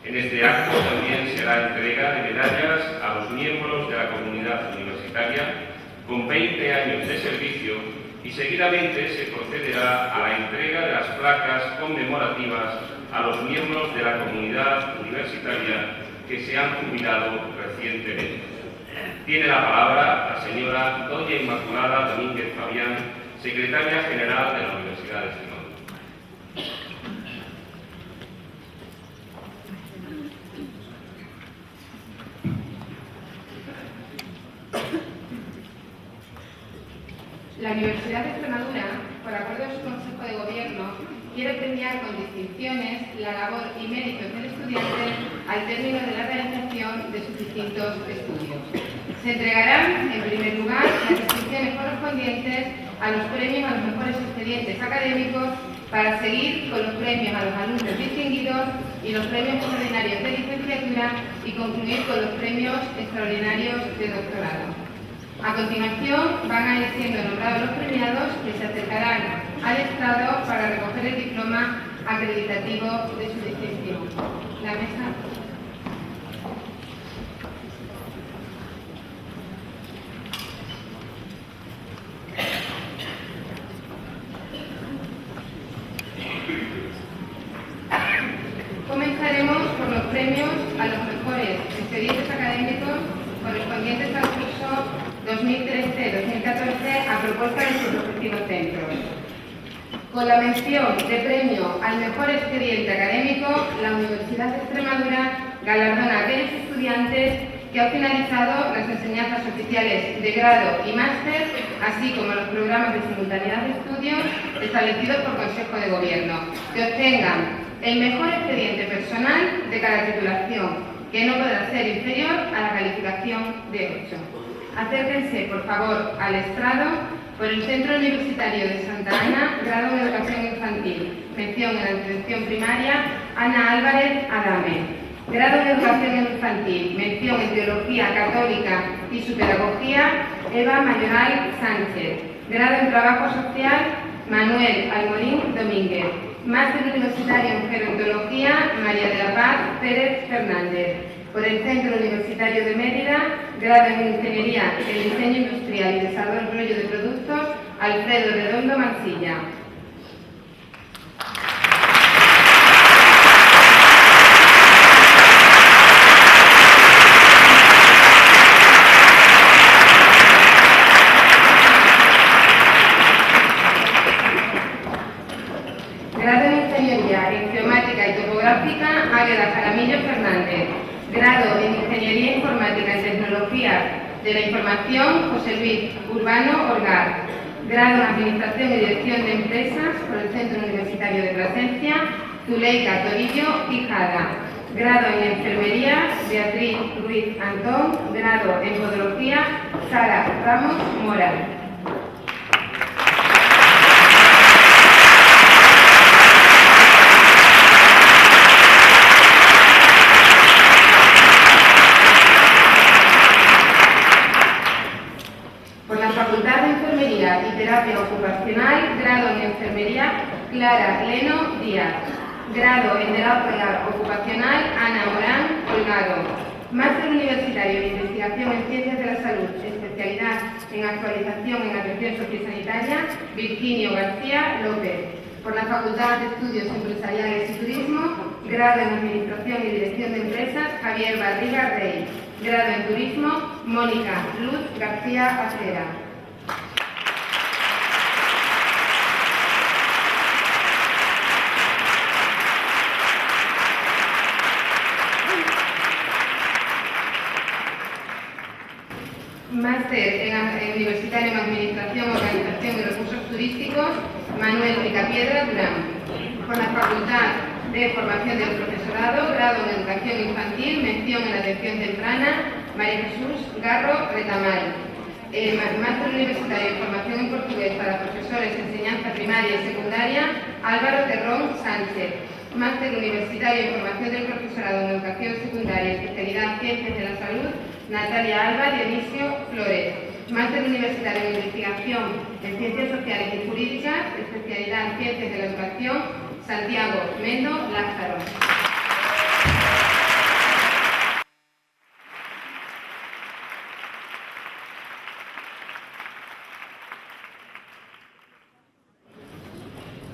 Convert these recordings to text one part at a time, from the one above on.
En este acto también será entrega de medallas a los miembros de la comunidad universitaria con 20 años de servicio y seguidamente se procederá a la entrega de las placas conmemorativas a los miembros de la comunidad universitaria que se han jubilado recientemente. Tiene la palabra la señora doña Inmaculada Domínguez Fabián, secretaria general de la Universidad de Extremadura. La Universidad de Extremadura, por acuerdo de su Consejo de Gobierno, quiere premiar con distinciones la labor y méritos del estudiante al término de la realización de sus distintos estudios. Se entregarán, en primer lugar, las distinciones correspondientes a los premios a los mejores expedientes académicos para seguir con los premios a los alumnos distinguidos y los premios extraordinarios de licenciatura y concluir con los premios extraordinarios de doctorado. A continuación, van a ir siendo nombrados los premiados que se acercarán al estrado para recoger el diploma acreditativo de su distinción. La mesa. Comenzaremos por los premios a los mejores expedientes académicos correspondientes al curso 2013-2014 a propuesta de sus respectivos centros. Con la mención de premio al mejor expediente académico, la Universidad de Extremadura galardona a aquellos estudiantes que han finalizado las enseñanzas oficiales de grado y máster, así como los programas de simultaneidad de estudios establecidos por Consejo de Gobierno, que obtengan el mejor expediente personal de cada titulación, que no podrá ser inferior a la calificación de 8. Acérquense, por favor, al estrado por el Centro Universitario de Santa Ana, grado de Educación Infantil, mención en la atención primaria, Ana Álvarez Adame. Grado de Educación Infantil, mención en Teología Católica y su Pedagogía, Eva Mayoral Sánchez. Grado en Trabajo Social, Manuel Almorín Domínguez. Máster Universitario en Gerontología, María de la Paz Pérez Fernández. Por el Centro Universitario de Mérida, grado en Ingeniería en Diseño Industrial y Desarrollo de Productos, Alfredo Redondo Mancilla. Grado en Ingeniería en Geomática y Topográfica, Águeda Jaramillo Fernández. Grado en Ingeniería Informática en Tecnologías de la Información, José Luis Urbano Orgar. Grado en Administración y Dirección de Empresas por el Centro Universitario de Plasencia, Zuleika Torillo Quijada. Grado en Enfermería, Beatriz Ruiz Antón. Grado en Podología, Sara Ramos Mora. Facultad de Enfermería y Terapia Ocupacional, grado en Enfermería, Clara Leno Díaz. Grado en Terapia Ocupacional, Ana Morán Colgado. Máster Universitario en Investigación en Ciencias de la Salud, especialidad en Actualización en Atención Sociosanitaria, Virginio García López. Por la Facultad de Estudios Empresariales y Turismo, grado en Administración y Dirección de Empresas, Javier Barriga Rey. Grado en Turismo, Mónica Luz García Acera. Máster en Universitario en Administración, Organización y Recursos Turísticos, Manuel Picapiedra Durán. Por la Facultad de Formación del Profesorado, grado en Educación Infantil, mención en Atención Temprana, María Jesús Garro Retamal. Máster Universitario en Formación en Portugués para Profesores de Enseñanza Primaria y Secundaria, Álvaro Terrón Sánchez. Máster Universitario en Formación del Profesorado en Educación Secundaria, especialidad Ciencias de la Salud, Natalia Alba Dionisio Flores. Máster Universitario en Investigación en Ciencias Sociales y Jurídicas, especialidad Ciencias de la Educación, Santiago Mendo Lázaro.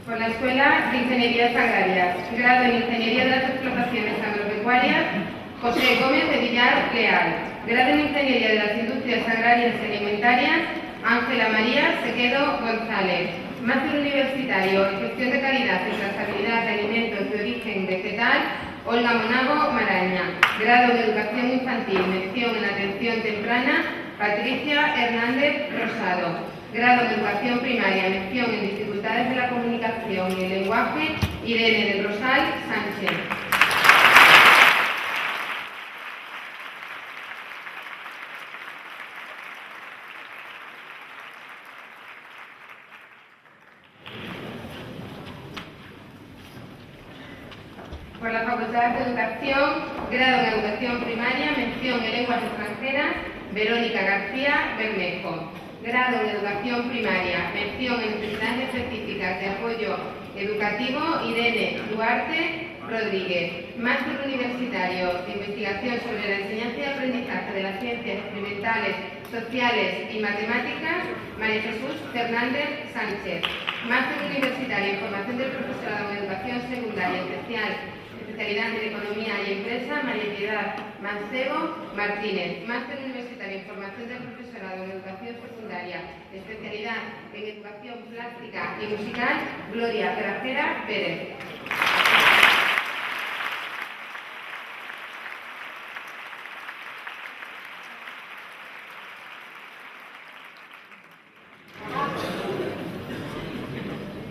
Por la Escuela de Ingenierías Agrarias, grado en Ingeniería de las Explotaciones Agropecuarias, José Gómez de Villar Leal. Grado en Ingeniería de las Industrias Agrarias y Alimentarias, Ángela María Sequedo González. Máster universitario en Gestión de Calidad y Trazabilidad de Alimentos de Origen Vegetal, Olga Monago Maraña. Grado en Educación Infantil, mención en Atención Temprana, Patricia Hernández Rosado. Grado en Educación Primaria, mención en Dificultades de la Comunicación y el Lenguaje, Irene del Rosal Sánchez. Por la Facultad de Educación, grado en Educación Primaria, mención en Lenguas Extranjeras, Verónica García Bermejo. Grado en Educación Primaria, mención en Necesidades Específicas de Apoyo Educativo, Irene Duarte Rodríguez. Máster universitario de Investigación sobre la Enseñanza y Aprendizaje de las Ciencias Experimentales, Sociales y Matemáticas, María Jesús Fernández Sánchez. Máster universitario en Formación del Profesorado en Educación Secundaria especialidad en Economía y Empresa, María Piedad Mancebo Martínez. Máster universitario en Formación del Profesorado en Educación Secundaria, especialidad en Educación Plástica y Musical, Gloria Grajera Pérez.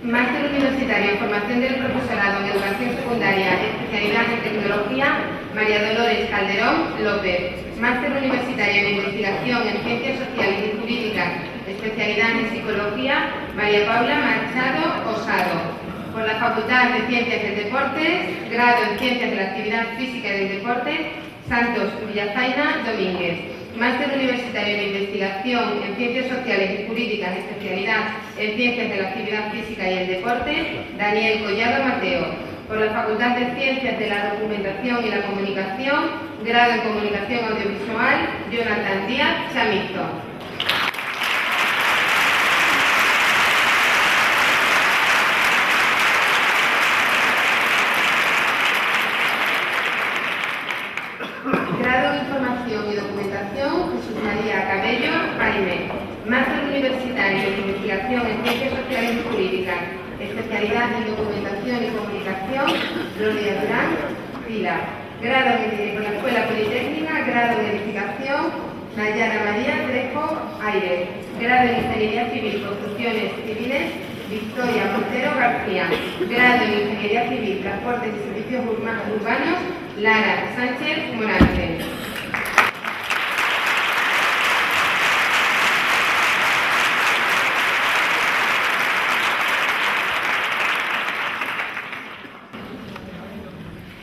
Máster universitario en Formación del Profesorado en Educación Secundaria, especialidad en Tecnología, María Dolores Calderón López. Máster universitario en Investigación en Ciencias Sociales y Jurídicas, especialidad en Psicología, María Paula Machado Osado. Por la Facultad de Ciencias del Deporte, grado en Ciencias de la Actividad Física y del Deporte, Santos Villafaina Domínguez. Máster universitario en Investigación en Ciencias Sociales y Jurídicas, especialidad en Ciencias de la Actividad Física y el Deporte, Daniel Collado Mateo. Por la Facultad de Ciencias de la Documentación y la Comunicación, grado en Comunicación Audiovisual, Jonathan Díaz Chamizo. Grado en Información y Documentación, Jesús María Cabello Jaime. Máster universitario en Investigación en Ciencias Sociales y Jurídicas, especialidad en Documentación y Comunicación, Gloria Durán Pilar. Grado en la Escuela Politécnica, grado en Edificación, Nayara María Trejo Aires. Grado en Ingeniería Civil, Construcciones Civiles, Victoria Montero García. Grado en Ingeniería Civil, Transportes y Servicios Urbanos, Lara Sánchez Morante.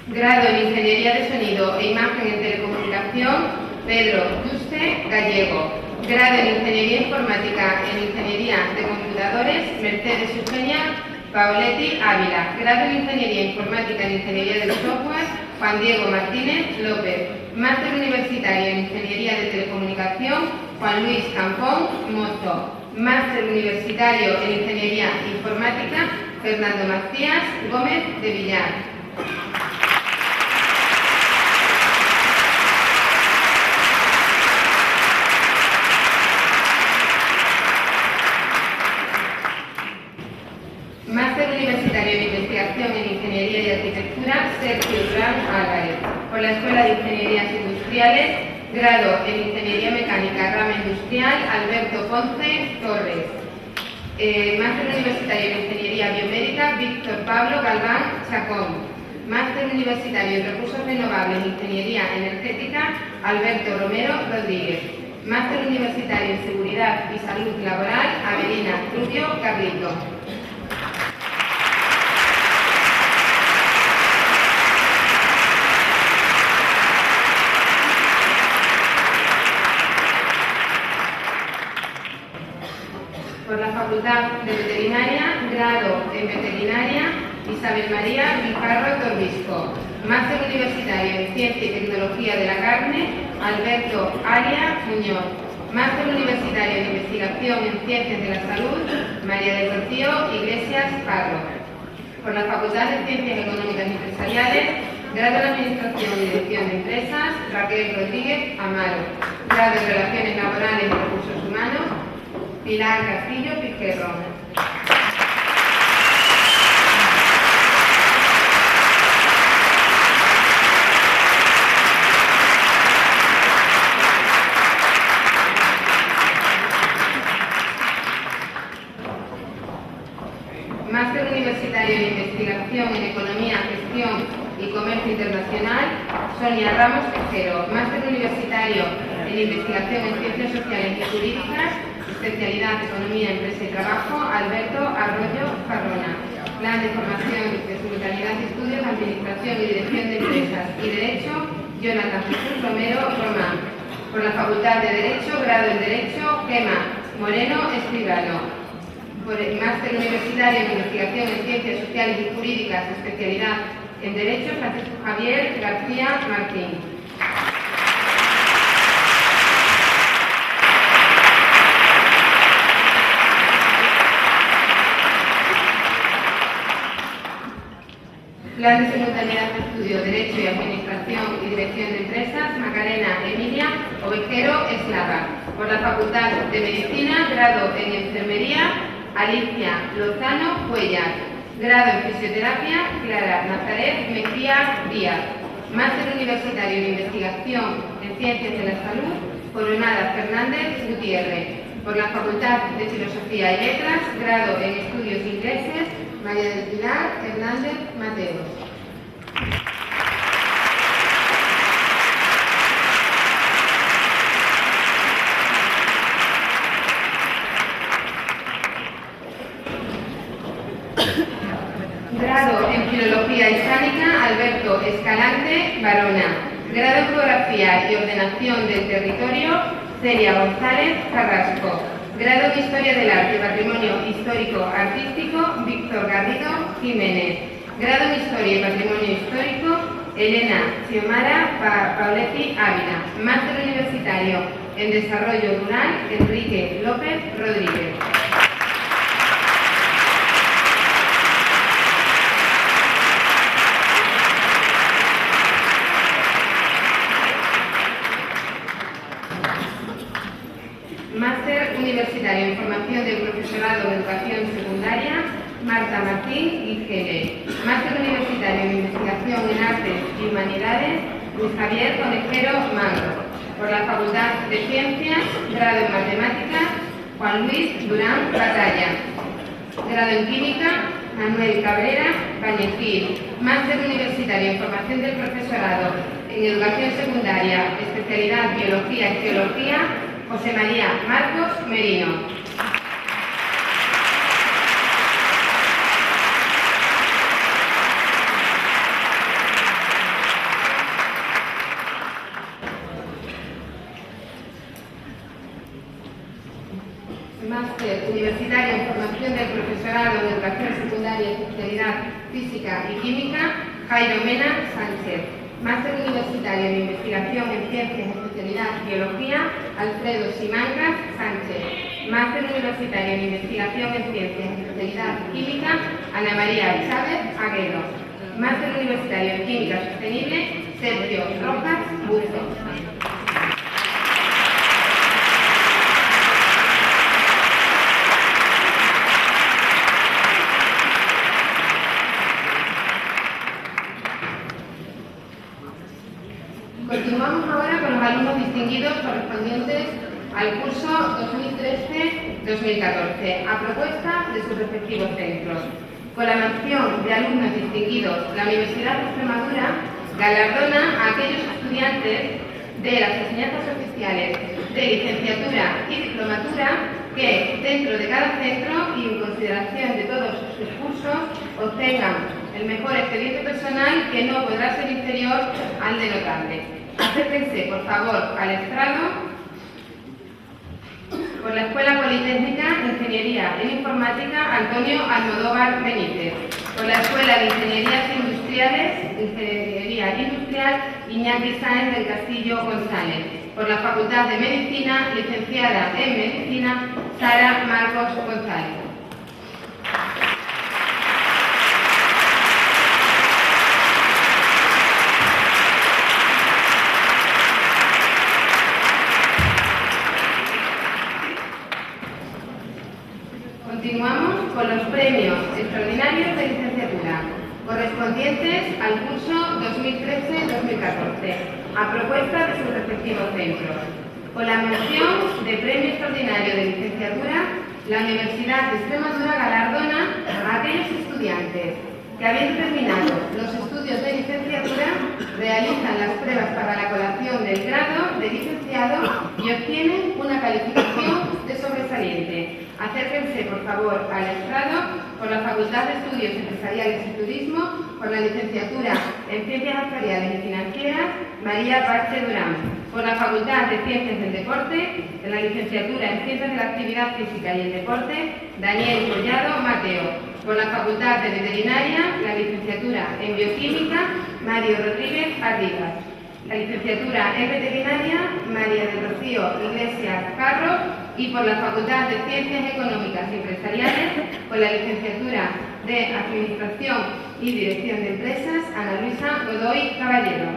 Grado en Ingeniería de Sonido e Imagen en Telecomunicación, Pedro Yuste Gallego. Grado en Ingeniería Informática en Ingeniería de Computadores, Mercedes Eugenia Paoletti Ávila. Grado en Ingeniería Informática en Ingeniería del Software, Juan Diego Martínez López. Máster universitario en Ingeniería de Telecomunicación, Juan Luis Campón Mozo. Máster universitario en Ingeniería Informática, Fernando Macías Gómez de Villar. Máster universitario en Investigación en Ingeniería y Arquitectura, Sergio Durán Álvarez. Por la Escuela de Ingenierías Industriales, grado en Ingeniería Mecánica, Rama Industrial, Alberto Ponce Torres. Máster universitario en Ingeniería Biomédica, Víctor Pablo Galván Chacón. Máster universitario en Recursos Renovables e Ingeniería Energética, Alberto Romero Rodríguez. Máster universitario en Seguridad y Salud Laboral, Avelina Rubio Carlito. Por la Facultad de Veterinaria, grado en Veterinaria, Isabel María Guijarro Torbisco. Máster universitario en Ciencia y Tecnología de la Carne, Alberto Aria Muñoz. Máster universitario en Investigación en Ciencias de la Salud, María del Rocío Iglesias Parro. Por la Facultad de Ciencias Económicas y Empresariales, grado en Administración y Dirección de Empresas, Raquel Rodríguez Amaro. Grado en Relaciones Laborales y Recursos Humanos, Pilar Castillo Pijerro. Máster Universitario en Investigación en Economía, Gestión y Comercio Internacional, Sonia Ramos Tejero. Máster Universitario en Investigación en Ciencias Sociales y Jurídicas, especialidad Economía, Empresa y Trabajo, Alberto Arroyo Farrona. Plan de Formación de Simultaneidad de Estudios, Administración y Dirección de Empresas y Derecho, Jonathan Jesús Romero Román. Por la Facultad de Derecho, grado en Derecho, Gema Moreno Escribano. Por el Máster Universitario en Investigación en Ciencias Sociales y Jurídicas, especialidad en Derecho, Francisco Javier García Martín. Plan de Simultaneidad de Estudio, Derecho y Administración y Dirección de Empresas, Macarena Emilia Ovejero Eslava. Por la Facultad de Medicina, grado en Enfermería, Alicia Lozano Cuellar. Grado en Fisioterapia, Clara Nazaret Mejía Díaz. Máster Universitario en Investigación en Ciencias de la Salud, Coronada Fernández Gutiérrez. Por la Facultad de Filosofía y Letras, grado en Estudios Ingleses, María del Pilar Hernández Mateos. Grado en Filología Hispánica, Alberto Escalante Barona. Grado en Geografía y Ordenación del Territorio, Celia González Carrasco. Grado en Historia del Arte y Patrimonio Histórico-Artístico, Víctor Garrido Jiménez. Grado en Historia y Patrimonio Histórico, Elena Xiomara Pauletti Ávila. Máster Universitario en Desarrollo Rural, Enrique López Rodríguez. Máster Universitario en Formación del Profesorado de Educación Secundaria, Marta Martín Guigele. Máster Universitario en Investigación en Artes y Humanidades, Luis Javier Conejero Mango. Por la Facultad de Ciencias, grado en Matemáticas, Juan Luis Durán Batalla. Grado en Química, Manuel Cabrera Bañezil. Máster Universitario en Formación del Profesorado en Educación Secundaria, especialidad Biología y Geología, José María Marcos Merino. Máster Universitario en Formación del Profesorado en Educación Secundaria, especialidad Física y Química, Jairo Mena Sánchez. Máster Universitario en Investigación en Ciencias, especialidad Biología, Alfredo Simancas Sánchez. Máster Universitario en Investigación en Ciencias, especialidad Química, Ana María Chávez Aguero. Máster Universitario en Química Sostenible, Sergio Rojas Buzo. Continuamos ahora con los alumnos distinguidos correspondientes al curso 2013-2014, a propuesta de sus respectivos centros. Con la mención de alumnos distinguidos, la Universidad de Extremadura galardona a aquellos estudiantes de las enseñanzas oficiales de licenciatura y diplomatura que, dentro de cada centro y en consideración de todos sus cursos, obtengan el mejor expediente personal que no podrá ser inferior al de notable. Acérquense, por favor, al estrado. Por la Escuela Politécnica de Ingeniería en Informática, Antonio Almodóvar Benítez. Por la Escuela de Ingenierías Industriales, Ingeniería Industrial, Iñaki Sáenz del Castillo González. Por la Facultad de Medicina, licenciada en Medicina, Sara Marcos González. con los premios extraordinarios de licenciatura correspondientes al curso 2013-2014, a propuesta de sus respectivos centros. Con la mención de premio extraordinario de licenciatura, la Universidad de Extremadura galardona a aquellos estudiantes que, habiendo terminado los estudios de licenciatura, realizan las pruebas para la colación del grado de licenciado y obtienen una calificación de sobresaliente. Acérquense, por favor, al estrado por la Facultad de Estudios Empresariales y Turismo, por la licenciatura en Ciencias Actuariales y Financieras, María Parche Durán, por la Facultad de Ciencias del Deporte, en la licenciatura en Ciencias de la Actividad Física y el Deporte, Daniel Collado Mateo, por la Facultad de Veterinaria, la licenciatura en Bioquímica, Mario Rodríguez Arribas, la licenciatura en Veterinaria, María del Rocío Iglesias Carro, y por la Facultad de Ciencias Económicas y Empresariales, por la licenciatura de Administración y Dirección de Empresas, Ana Luisa Godoy Caballero.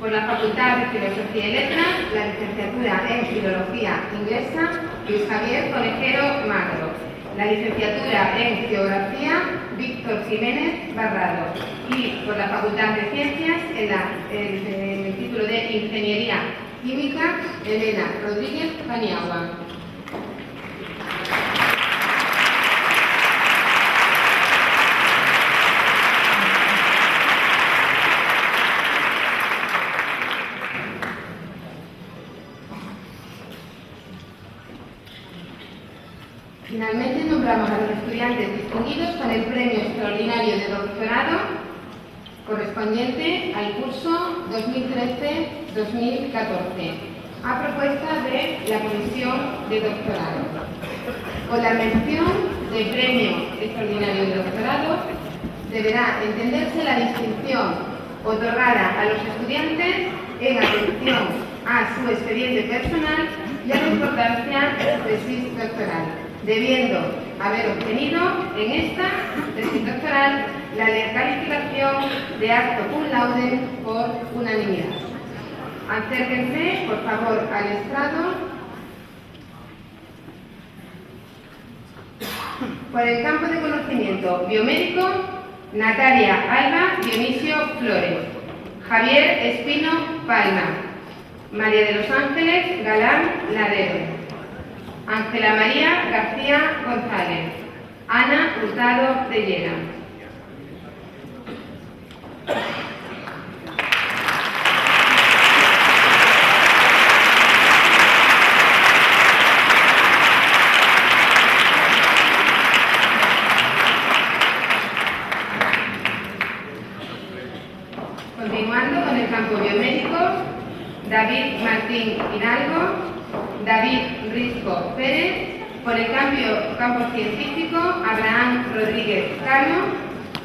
Por la Facultad de Filosofía y Letras, la licenciatura en Filología Inglesa, Luis Javier Conejero Magro. La licenciatura en Geografía, Víctor Jiménez Barrado. Y por la Facultad de Ciencias, en el título de Ingeniería Química, Elena Rodríguez Paniagua. Finalmente, nombramos a los estudiantes distinguidos con el Premio Extraordinario de Doctorado correspondiente al curso 2013-2014, a propuesta de la Comisión de Doctorado. Con la mención de Premio Extraordinario de Doctorado, deberá entenderse la distinción otorgada a los estudiantes en atención a su expediente personal y a la importancia de su tesis doctoral, debiendo haber obtenido en esta tesis doctoral la calificación de acto cum laude por unanimidad. Acérquense, por favor, al estrado. Por el campo de conocimiento biomédico, Natalia Alba Dionisio Flores, Javier Espino Palma, María de los Ángeles Galán Ladero, Ángela María García González, Ana Hurtado de Llera. Continuando con el campo biomédico, David Martín Hidalgo, David Risco Pérez. Por el campo científico, Abraham Rodríguez Cano,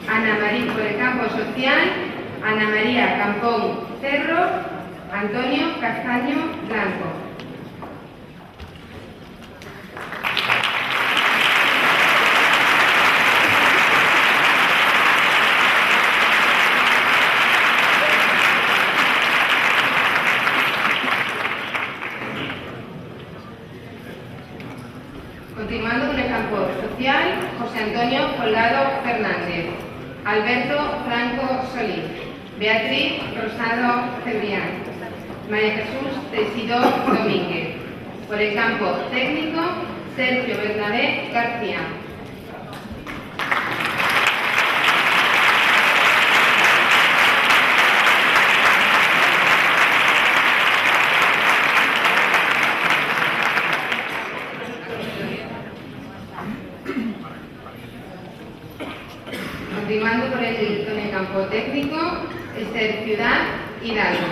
Ana María. Por el campo social, Ana María Campón Cerro, Antonio Castaño Blanco. Continuando con el campo social, José Antonio Colgado Fernández, Alberto Franco Solís, Beatriz Rosado Cebrián, María Jesús Teixidó Domínguez. Por el campo técnico, Sergio Bernabé García. Continuando con el campo técnico, Esther Ciudad Hidalgo,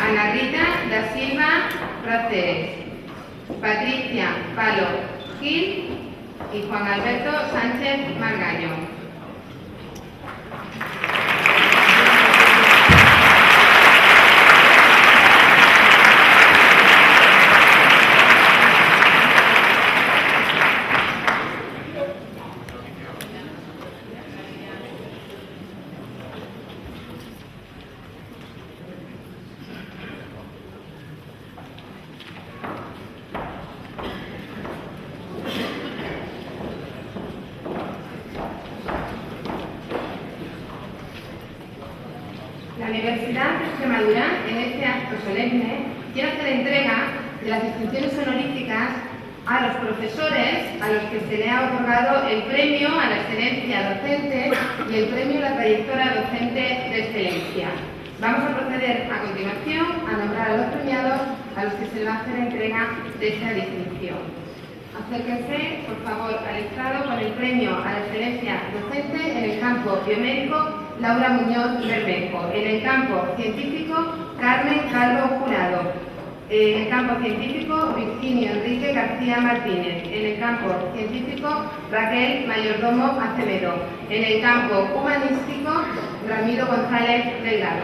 Ana Rita da Silva Praceres, Patricia Palo Gil y Juan Alberto Sánchez Margallo. Extremadura, en este acto solemne, quiere hacer entrega de las distinciones honoríficas a los profesores a los que se le ha otorgado el premio a la excelencia docente y el premio a la trayectoria docente de excelencia. Vamos a proceder a continuación a nombrar a los premiados a los que se le va a hacer entrega de esta distinción. Acérquense, por favor, al estrado con el premio a la excelencia docente en el campo biomédico, Laura Muñoz Bermejo; en el campo científico, Carmen Calvo Jurado; en el campo científico, Virginio Enrique García Martínez; en el campo científico, Raquel Mayordomo Acevedo; en el campo humanístico, Ramiro González Delgado.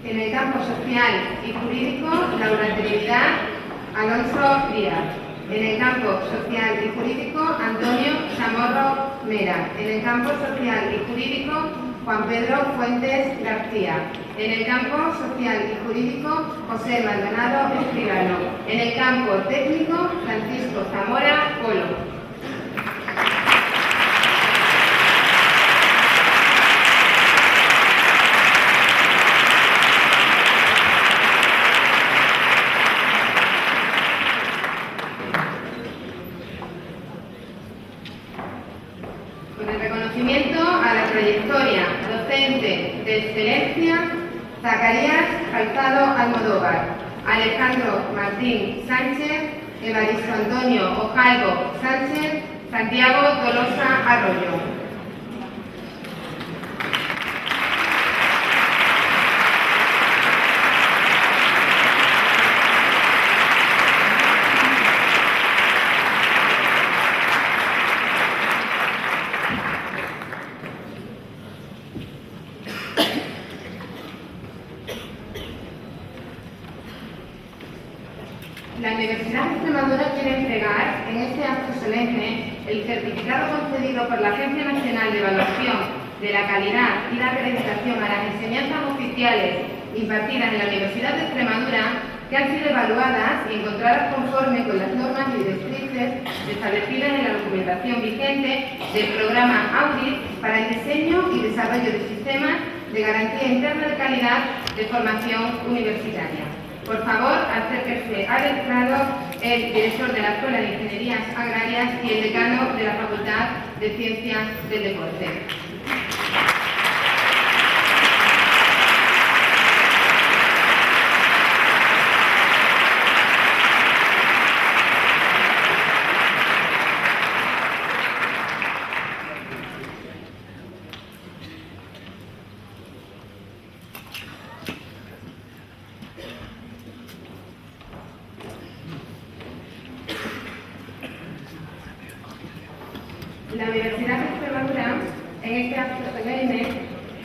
En el campo social y jurídico, Laura Trinidad Alonso Díaz; en el campo social y jurídico, Antonio Chamorro Mera; en el campo social y jurídico, Juan Pedro Fuentes García; en el campo social y jurídico, José Maldonado Escribano; en el campo técnico, Francisco Zamora Polo. A la trayectoria docente de excelencia, Zacarías Calzado Almodóvar, Alejandro Martín Sánchez, Evaristo Antonio Ojalvo Sánchez, Santiago Tolosa Arroyo. La Universidad de Extremadura quiere entregar en este acto solemne el certificado concedido por la Agencia Nacional de Evaluación de la Calidad y la Acreditación a las enseñanzas oficiales impartidas en la Universidad de Extremadura, que han sido evaluadas y encontradas conforme con las normas y directrices establecidas en la documentación vigente del programa Audit para el diseño y desarrollo de sistemas de garantía interna de calidad de formación universitaria. Por favor, acérquese al estrado el director de la Escuela de Ingenierías Agrarias y el decano de la Facultad de Ciencias del Deporte. La Universidad de Extremadura, en este acto solemne,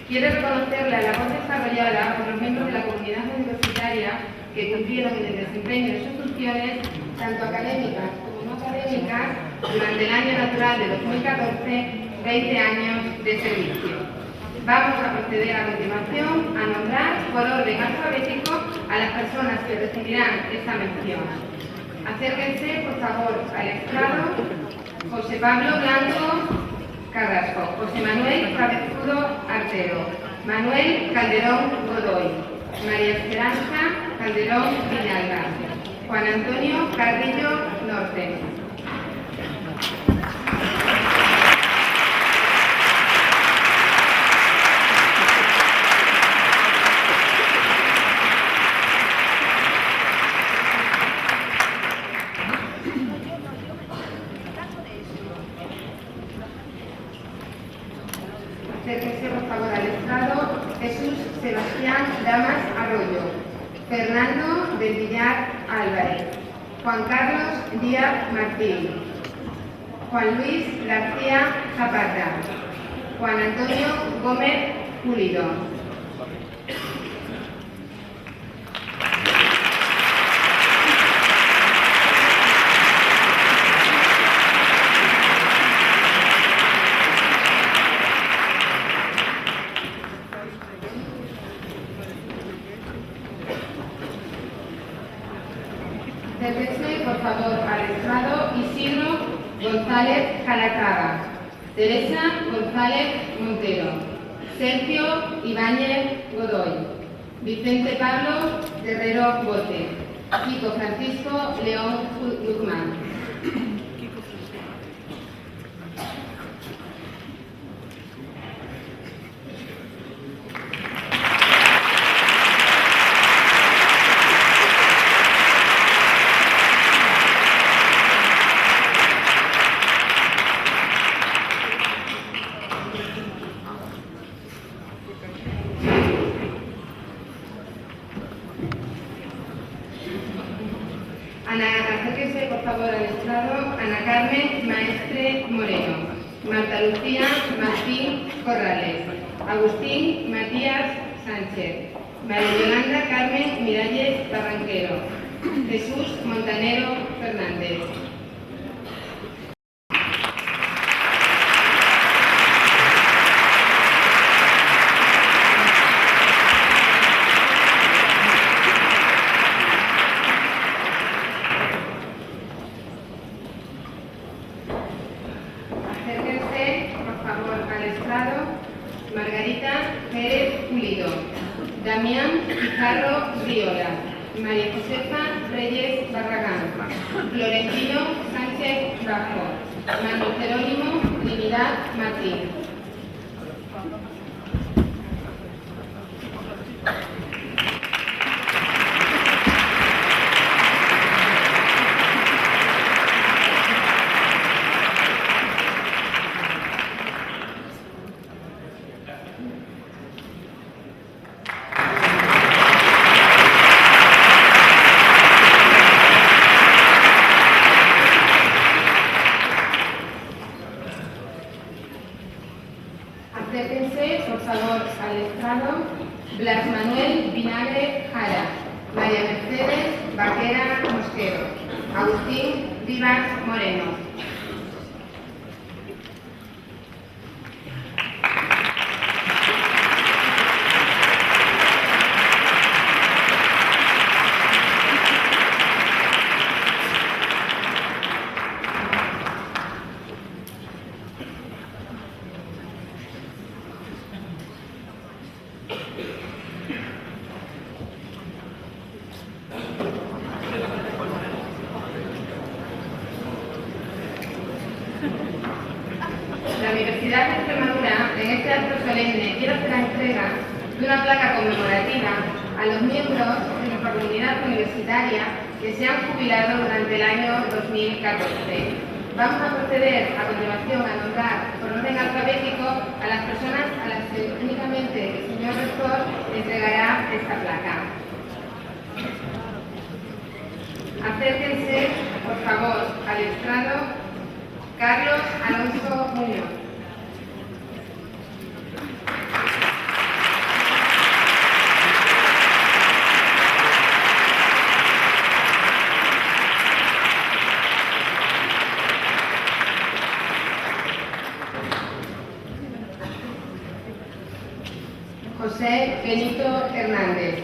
quiere reconocer la labor desarrollada por los miembros de la comunidad universitaria que cumplieron en el desempeño de sus funciones, tanto académicas como no académicas, durante el año natural de 2014, 20 años de servicio. Vamos a proceder a continuación a nombrar por orden alfabético a las personas que recibirán esta mención. Acérquense, por favor, al estrado. José Pablo Blanco Carrasco, José Manuel Cabezudo Artero, Manuel Calderón Godoy, María Esperanza Calderón Villalba, Juan Antonio Carrillo Norte. Acérquense, por favor, al estrado. Jesús Sebastián Damas Arroyo, Fernando del Villar Álvarez, Juan Carlos Díaz Martín, Juan Luis García Zapata, Juan Antonio Gómez Pulido. Acérquense, por favor, al estrado Isidro González Calatrava, Teresa González Montero, Sergio Ibáñez Godoy, Vicente Pablo Terrero Bote, Kiko Francisco León Guzmán. Acérquense, por favor, al estrado Ana Carmen Maestre Moreno, Marta Lucía Martín Corrales, Agustín Matías Sánchez, María Yolanda Carmen Miralles Barranquero, Jesús Montanero Fernández. Margarita Pérez Pulido, Damián Pizarro Riola, María Josefa Reyes Barragán, Florentino Sánchez Bajo, Manuel Jerónimo Trinidad Martín. Acérquense, por favor, al estrado Blas Manuel Vinagre Jara, María Mercedes Vaquera Mosquero, Agustín Vivas Moreno. La Universidad de Extremadura, en este acto solemne, quiere hacer la entrega de una placa conmemorativa a los miembros de nuestra comunidad universitaria que se han jubilado durante el año 2014. Vamos a proceder a continuación a nombrar por orden alfabético a las personas a las que únicamente el señor rector entregará esta placa. Acérquense, por favor, al estrado Carlos Alonso Muñoz. José Benito Hernández.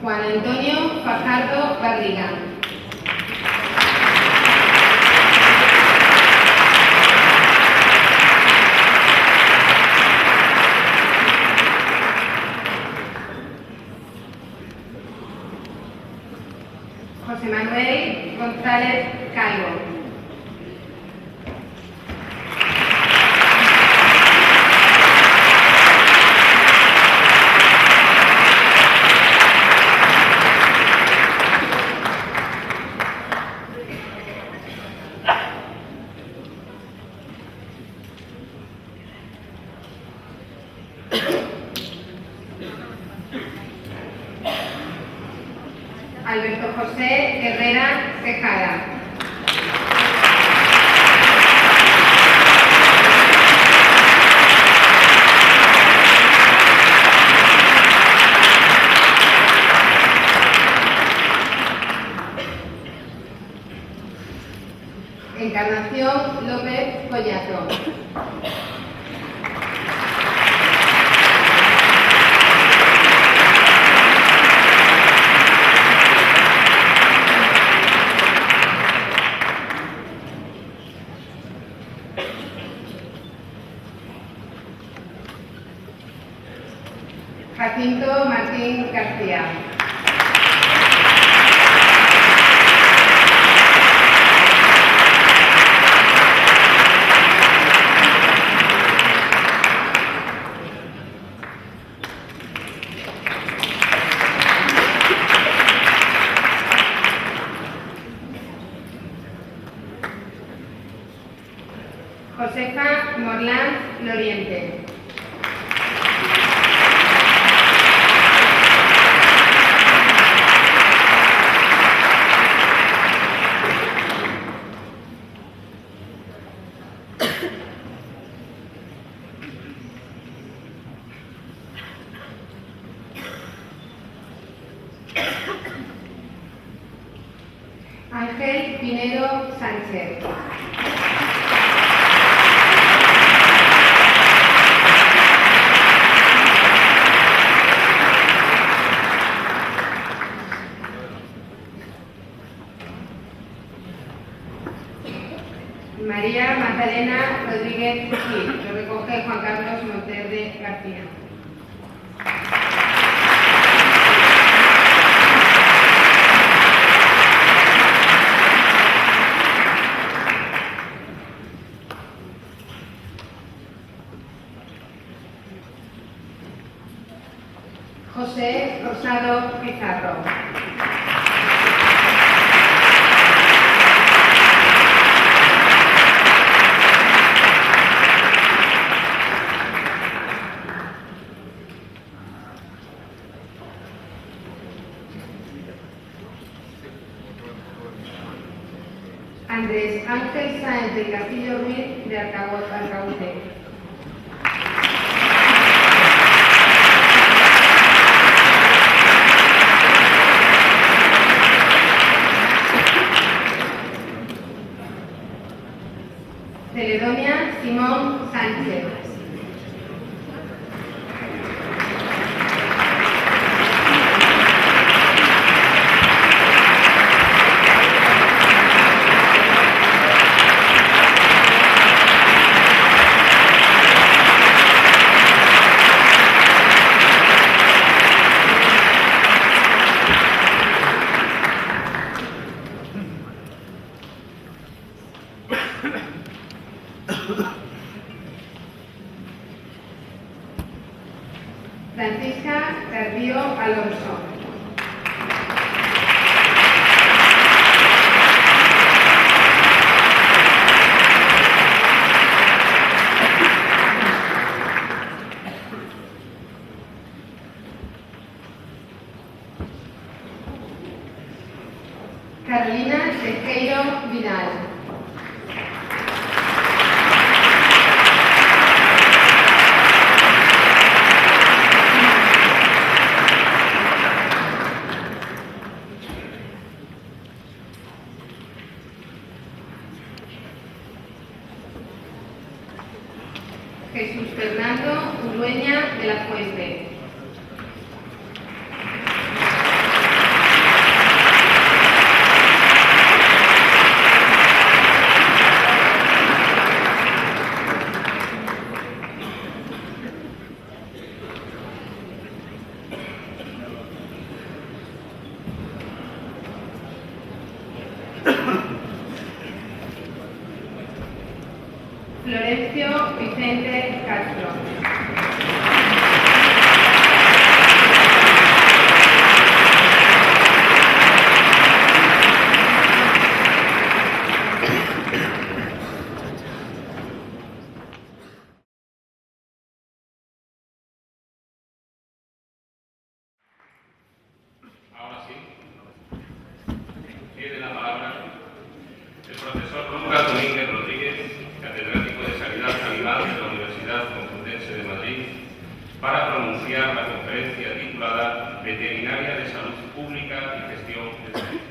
Juan Antonio Fajardo Barriga. José Manuel González Calvo. Alberto José Herrera Tejada. Encarnación López Collazo. Jacinto Martín García. Josefa Morlán Loriente. Ángel Pinedo Sánchez. María Magdalena Rodríguez Gil. Lo recoge Juan Carlos Monterde García. José Rosado Pizarro. Andrés Ángel Sáenz del Castillo Ruiz de Arcaute. Celedonia Simón Sánchez. Francisca Carrillo Alonso. Carolina Tejero Vidal. Jesús Fernando Urueña de la Fuente. Florencio Vicente Castro. Ahora sí, tiene la palabra el profesor Lucas Domínguez Rodríguez, catedrático de Sanidad Animal de la Universidad Complutense de Madrid, para pronunciar la conferencia titulada Veterinaria de Salud Pública y Gestión de Salud.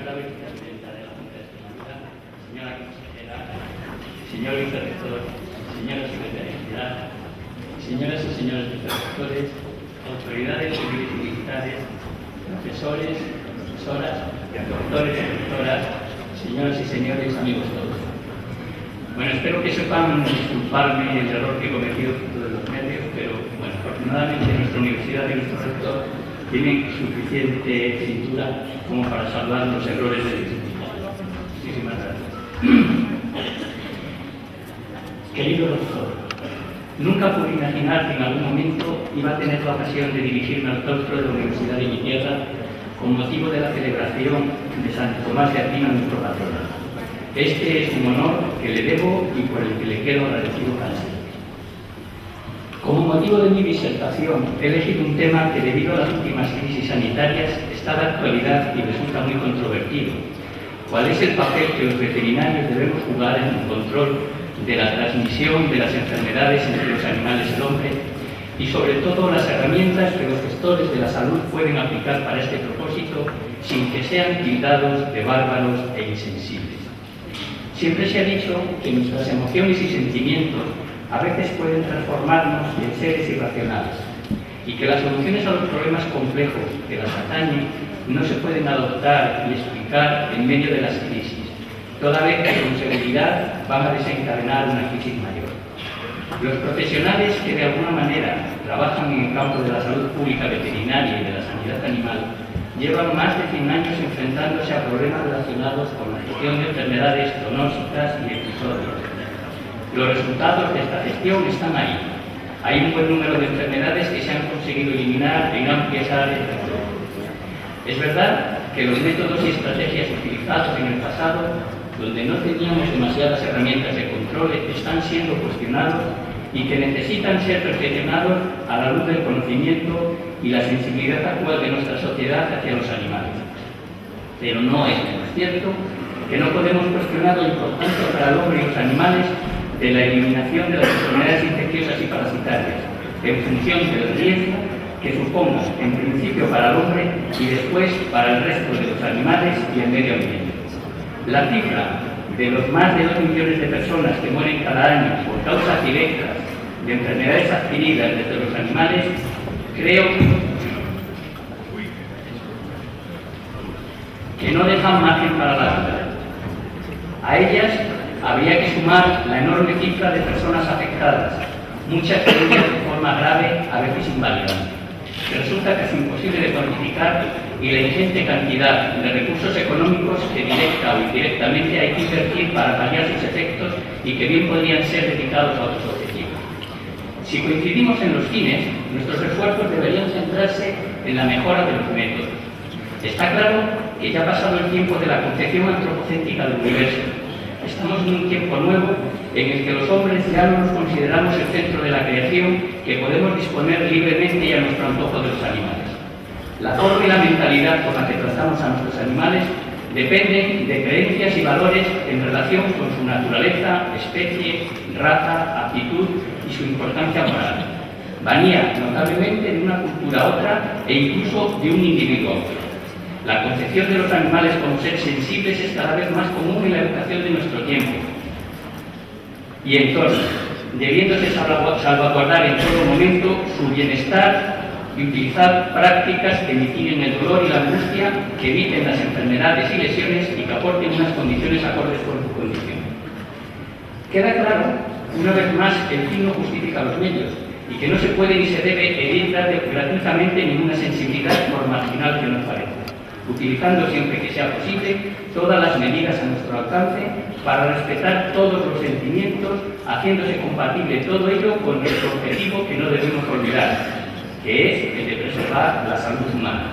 señora vicepresidenta de la Junta de Extremadura, señora consejera, señor vicerrector, señora secretaria general, señoras y señores vicerrectores, autoridades civiles y militares, profesores, profesoras, doctores y doctoras, señoras y señores, amigos todos. Bueno, espero que sepan disculparme el error que he cometido de los medios, pero bueno, afortunadamente nuestra universidad y nuestro rector tienen suficiente cintura como para salvar los errores de disciplina. Muchísimas gracias. Querido doctor, nunca pude imaginar que en algún momento iba a tener la ocasión de dirigirme al claustro de la Universidad de mi tierra con motivo de la celebración de San Tomás de Aquino, nuestro patrono. Este es un honor que le debo y por el que le quedo agradecido para siempre. Como motivo de mi disertación, he elegido un tema que, debido a las últimas crisis sanitarias, está de actualidad y resulta muy controvertido. ¿Cuál es el papel que los veterinarios debemos jugar en el control de la transmisión de las enfermedades entre los animales y el hombre? Y sobre todo las herramientas que los gestores de la salud pueden aplicar para este propósito sin que sean tildados de bárbaros e insensibles. Siempre se ha dicho que nuestras emociones y sentimientos a veces pueden transformarnos en seres irracionales y que las soluciones a los problemas complejos que las atañen no se pueden adoptar y explicar en medio de las crisis, toda vez que con seguridad van a desencadenar una crisis mayor. Los profesionales que de alguna manera trabajan en el campo de la salud pública veterinaria y de la sanidad animal llevan más de 100 años enfrentándose a problemas relacionados con la gestión de enfermedades zoonóticas y episodios. Los resultados de esta gestión están ahí. Hay un buen número de enfermedades que se han conseguido eliminar en amplias áreas del globo. Es verdad que los métodos y estrategias utilizados en el pasado, donde no teníamos demasiadas herramientas de control, están siendo cuestionados y que necesitan ser perfeccionados a la luz del conocimiento y la sensibilidad actual de nuestra sociedad hacia los animales. Pero no es menos cierto que no podemos cuestionar la importancia para el hombre y los animales de la eliminación de las enfermedades infecciosas y parasitarias, en función del riesgo que suponga, en principio para el hombre y después para el resto de los animales y el medio ambiente. La cifra de los más de 2 millones de personas que mueren cada año por causas directas de enfermedades adquiridas desde los animales, creo que no dejan margen para la duda. A ellas habría que sumar la enorme cifra de personas afectadas, muchas de ellas de forma grave, a veces invalidante. Resulta casi imposible de cuantificar y la ingente cantidad de recursos económicos que directa o indirectamente hay que invertir para paliar sus efectos y que bien podrían ser dedicados a otros objetivos. Si coincidimos en los fines, nuestros esfuerzos deberían centrarse en la mejora de los métodos. Está claro que ya ha pasado el tiempo de la concepción antropocéntrica del universo. Estamos en un tiempo nuevo en el que los hombres ya no nos consideramos el centro de la creación, que podemos disponer libremente y a nuestro antojo de los animales. La forma y la mentalidad con la que tratamos a nuestros animales dependen de creencias y valores en relación con su naturaleza, especie, raza, aptitud y su importancia moral. Varía notablemente de una cultura a otra e incluso de un individuo a otro. La concepción de los animales como seres sensibles es cada vez más común en la educación de nuestro tiempo. Y entonces, debiéndose salvaguardar en todo momento su bienestar y utilizar prácticas que mitiguen el dolor y la angustia, que eviten las enfermedades y lesiones y que aporten unas condiciones acordes con su condición. Queda claro, una vez más, que el fin no justifica los medios y que no se puede ni se debe herir gratuitamente ninguna sensibilidad, por marginal que nos parezca, utilizando siempre que sea posible todas las medidas a nuestro alcance para respetar todos los sentimientos, haciéndose compatible todo ello con nuestro objetivo que no debemos olvidar, que es el de preservar la salud humana.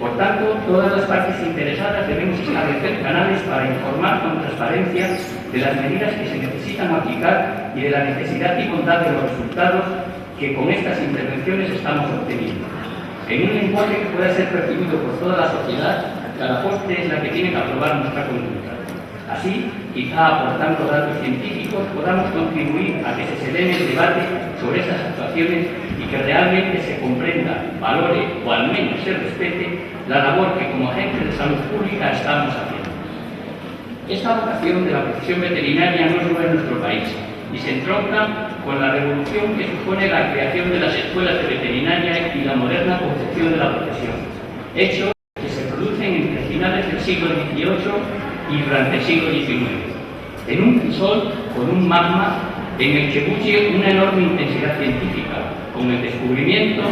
Por tanto, todas las partes interesadas debemos establecer canales para informar con transparencia de las medidas que se necesitan aplicar y de la necesidad y bondad de los resultados que con estas intervenciones estamos obteniendo. En un lenguaje que pueda ser percibido por toda la sociedad, cada postre es la que tiene que aprobar nuestra conducta. Así, quizá aportando datos científicos, podamos contribuir a que se celebre el debate sobre esas actuaciones y que realmente se comprenda, valore o al menos se respete la labor que como agentes de salud pública estamos haciendo. Esta vocación de la profesión veterinaria no es nueva en nuestro país y se entronca con la revolución que supone la creación de las escuelas de veterinaria y la moderna concepción de la profesión, hechos que se producen entre finales del siglo XVIII y durante el siglo XIX, en un crisol con un magma en el que bulle una enorme intensidad científica, con el descubrimiento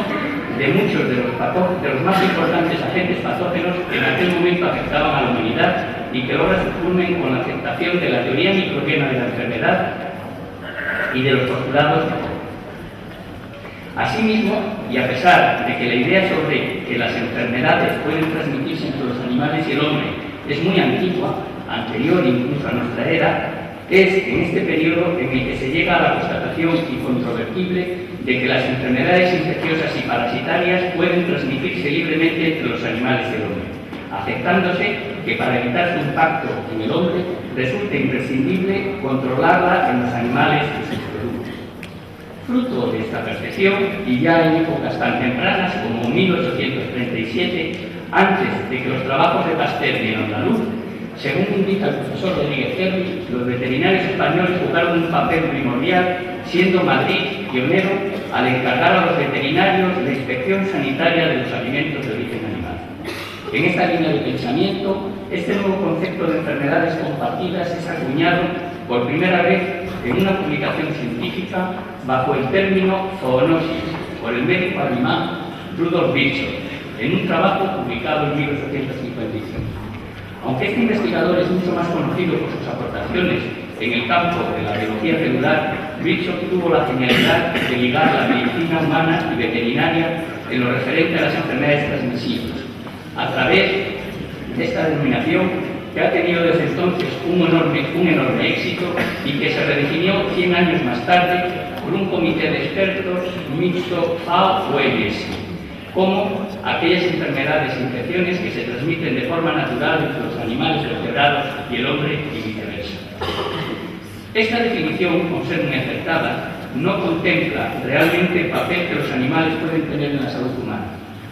de muchos de los más importantes agentes patógenos que en aquel momento afectaban a la humanidad y que ahora se culmen con la aceptación de la teoría microbiana de la enfermedad y de los postulados. Asimismo, y a pesar de que la idea sobre que las enfermedades pueden transmitirse entre los animales y el hombre es muy antigua, anterior incluso a nuestra era, es en este periodo en el que se llega a la constatación incontrovertible de que las enfermedades infecciosas y parasitarias pueden transmitirse libremente entre los animales y el hombre, aceptándose que para evitar su impacto en el hombre resulta imprescindible controlarla en los animales y sus productos. Fruto de esta percepción, y ya en épocas tan tempranas como 1837, antes de que los trabajos de Pasteur dieran a la luz, según indica el profesor Rodríguez Herri, los veterinarios españoles jugaron un papel primordial, siendo Madrid pionero al encargar a los veterinarios la inspección sanitaria de los alimentos de origen animal. En esta línea de pensamiento, este nuevo concepto de enfermedades compartidas es acuñado por primera vez en una publicación científica bajo el término zoonosis por el médico alemán Rudolf Virchow, en un trabajo publicado en 1855. Aunque este investigador es mucho más conocido por sus aportaciones en el campo de la biología celular, Virchow tuvo la genialidad de ligar la medicina humana y veterinaria en lo referente a las enfermedades transmisibles, a través de esta denominación que ha tenido desde entonces un enorme éxito y que se redefinió 100 años más tarde por un comité de expertos mixto FAO-OMS, como aquellas enfermedades e infecciones que se transmiten de forma natural entre los animales vertebrados y el hombre y viceversa. Esta definición, con ser muy acertada, no contempla realmente el papel que los animales pueden tener en la salud humana.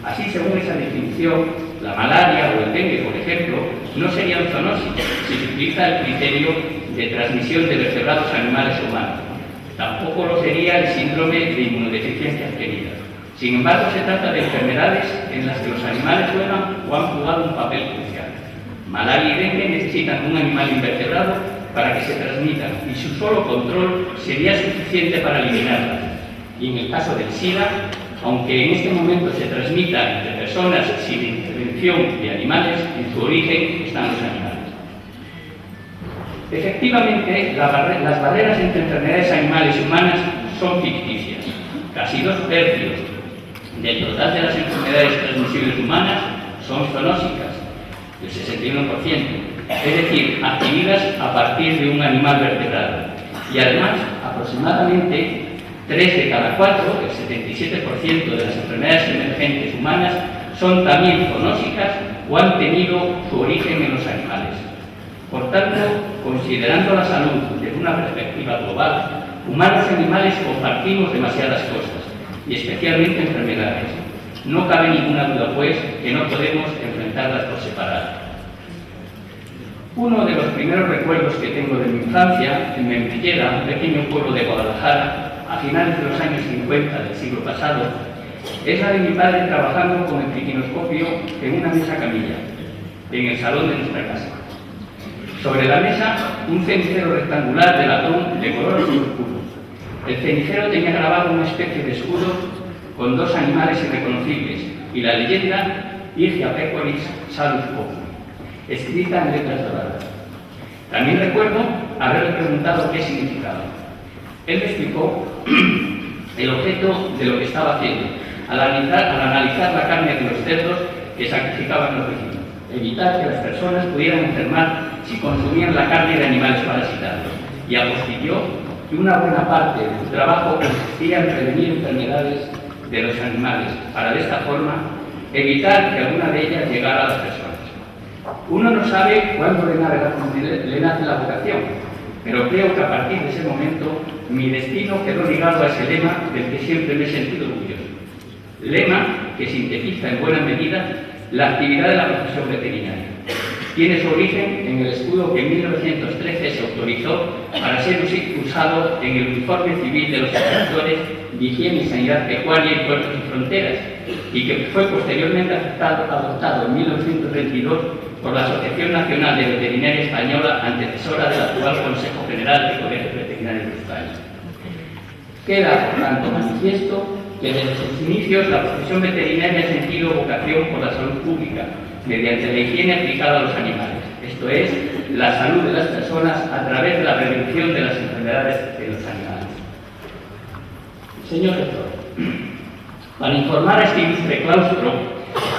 Así, según esa definición, la malaria o el dengue, por ejemplo, no serían zoonosis si se utiliza el criterio de transmisión de vertebrados a animales humanos. Tampoco lo sería el síndrome de inmunodeficiencia adquirida. Sin embargo, se trata de enfermedades en las que los animales juegan o han jugado un papel crucial. Malaria y dengue necesitan un animal invertebrado para que se transmitan y su solo control sería suficiente para eliminarlas. Y en el caso del SIDA, aunque en este momento se transmita entre personas sin intervención de animales, en su origen están los animales. Efectivamente, las barreras entre enfermedades animales y humanas son ficticias. Casi 2/3 del total de las enfermedades transmisibles humanas son zoonósicas, el 61%, es decir, adquiridas a partir de un animal vertebrado. Y además, aproximadamente 3 de cada 4, el 77% de las enfermedades emergentes humanas, son también zoonósicas o han tenido su origen en los animales. Por tanto, considerando la salud desde una perspectiva global, humanos y animales compartimos demasiadas cosas, y especialmente enfermedades. No cabe ninguna duda, pues, que no podemos enfrentarlas por separado. Uno de los primeros recuerdos que tengo de mi infancia, en Membillera, un pequeño pueblo de Guadalajara, a finales de los años 50 del siglo pasado, es la de mi padre trabajando con el triquinoscopio en una mesa camilla, en el salón de nuestra casa. Sobre la mesa, un cenicero rectangular de latón de color azul oscuro. El cenicero tenía grabado una especie de escudo con 2 animales irreconocibles y la leyenda Igia Pecoris Salus Populi, escrita en letras doradas. También recuerdo haberle preguntado qué significaba. Él me explicó el objeto de lo que estaba haciendo al analizar la carne de los cerdos que sacrificaban los vecinos, evitar que las personas pudieran enfermar si consumían la carne de animales parasitarios, y apostilló que una buena parte de su trabajo consistía en prevenir enfermedades de los animales, para de esta forma evitar que alguna de ellas llegara a las personas. Uno no sabe cuándo le nace la vocación, pero creo que a partir de ese momento mi destino quedó ligado a ese lema del que siempre me he sentido orgulloso. Lema que sintetiza en buena medida la actividad de la profesión veterinaria. Tiene su origen en el escudo que en 1913 se autorizó para ser usado en el uniforme civil de los inspectores de higiene y sanidad pecuaria en puertos y fronteras, y que fue posteriormente adoptado en 1922 por la Asociación Nacional de Veterinaria Española, antecesora del actual Consejo General de Colegios Veterinarios de España. Queda, por tanto, manifiesto que desde sus inicios la profesión veterinaria ha sentido vocación por la salud pública, mediante la higiene aplicada a los animales, esto es, la salud de las personas a través de la prevención de las enfermedades de los animales. Señor rector, para informar a este ilustre claustro,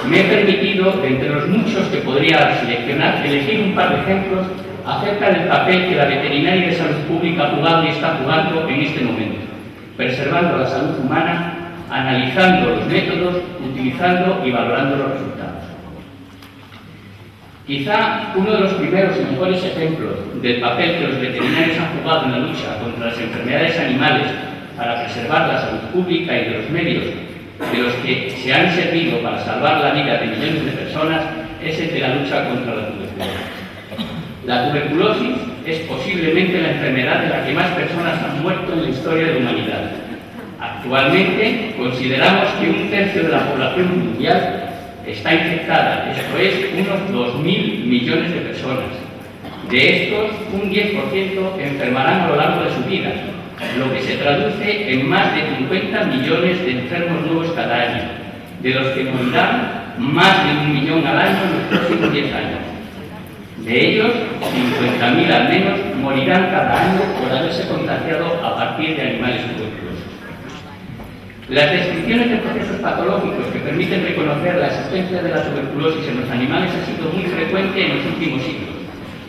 me he permitido, entre los muchos que podría seleccionar, elegir un par de ejemplos acerca del papel que la veterinaria de salud pública ha jugado y está jugando en este momento, preservando la salud humana, analizando los métodos, utilizando y valorando los resultados. Quizá uno de los primeros y mejores ejemplos del papel que los veterinarios han jugado en la lucha contra las enfermedades animales para preservar la salud pública y de los medios de los que se han servido para salvar la vida de millones de personas es el de la lucha contra la tuberculosis. La tuberculosis es posiblemente la enfermedad de la que más personas han muerto en la historia de la humanidad. Actualmente consideramos que un tercio de la población mundial está infectada, esto es, unos 2.000 millones de personas. De estos, un 10% enfermarán a lo largo de su vida, lo que se traduce en más de 50 millones de enfermos nuevos cada año, de los que morirán más de 1 millón al año en los próximos 10 años. De ellos, 50.000 al menos morirán cada año por haberse contagiado a partir de animales tuberculosos. Las descripciones de procesos patológicos que permiten reconocer la existencia de la tuberculosis en los animales ha sido muy frecuente en los últimos siglos,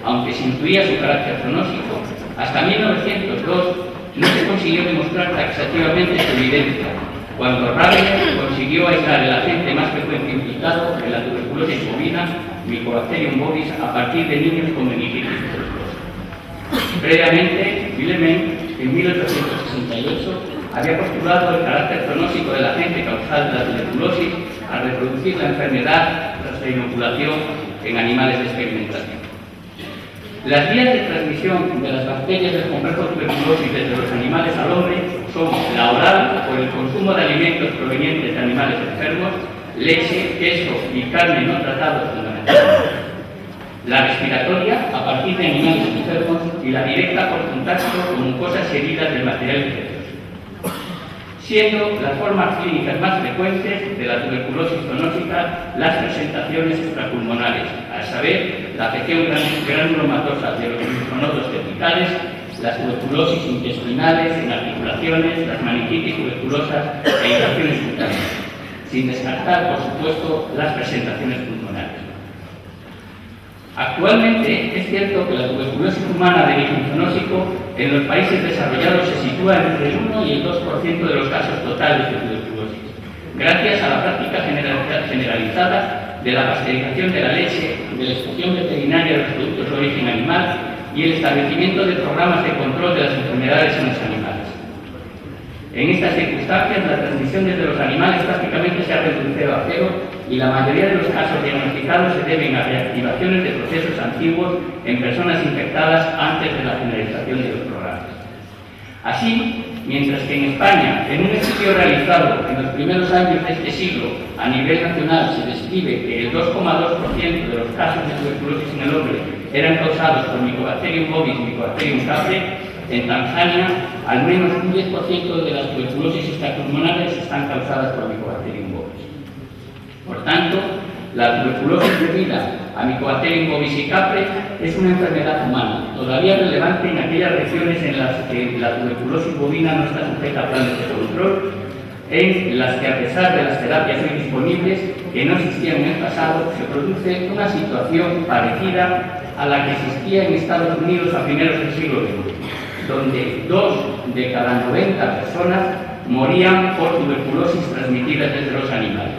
aunque se intuía su carácter zoonótico. Hasta 1902 no se consiguió demostrar taxativamente su evidencia, cuando Rabener consiguió aislar el agente más frecuente implicado en la tuberculosis bovina, Mycobacterium bovis, a partir de niños con meningitis tuberculosa. Previamente, Villemin, en 1868, había postulado el carácter zoonótico del agente causal de la tuberculosis al reproducir la enfermedad tras la inoculación en animales de experimentación. Las vías de transmisión de las bacterias del complejo tuberculosis desde los animales al hombre son la oral, por el consumo de alimentos provenientes de animales enfermos, leche, queso y carne no tratados fundamentalmente; la respiratoria, a partir de animales enfermos; y la directa por contacto con mucosas heridas del material infeccioso, siendo las formas clínicas más frecuentes de la tuberculosis zoonótica las presentaciones extrapulmonares, a saber, la afección granulomatosa de los linfonodos cervicales, las tuberculosis intestinales, en articulaciones, las meningitis tuberculosas e infecciones cutáneas, sin descartar, por supuesto, las presentaciones pulmonares. Actualmente es cierto que la tuberculosis humana de origen zoonótico en los países desarrollados se sitúa entre el 1 y el 2% de los casos totales de tuberculosis, gracias a la práctica generalizada de la pasteurización de la leche, de la inspección veterinaria de los productos de origen animal y el establecimiento de programas de control de las enfermedades en los animales. En estas circunstancias, la transmisión desde los animales prácticamente se ha reducido a cero y la mayoría de los casos diagnosticados se deben a reactivaciones de procesos antiguos en personas infectadas antes de la generalización de los programas. Así, mientras que en España, en un estudio realizado en los primeros años de este siglo a nivel nacional, se describe que el 2,2% de los casos de tuberculosis en el hombre eran causados por Mycobacterium bovis, Mycobacterium capre, en Tanzania, al menos un 10% de las tuberculosis extrapulmonares están causadas por Mycobacterium bovis. Por tanto, la tuberculosis debida a Mycobacterium bovis y capre es una enfermedad humana, todavía relevante en aquellas regiones en las que la tuberculosis bovina no está sujeta a planes de control, en las que, a pesar de las terapias hoy disponibles que no existían en el pasado, se produce una situación parecida a la que existía en Estados Unidos a primeros del siglo XX, donde 2 de cada 90 personas morían por tuberculosis transmitidas desde los animales,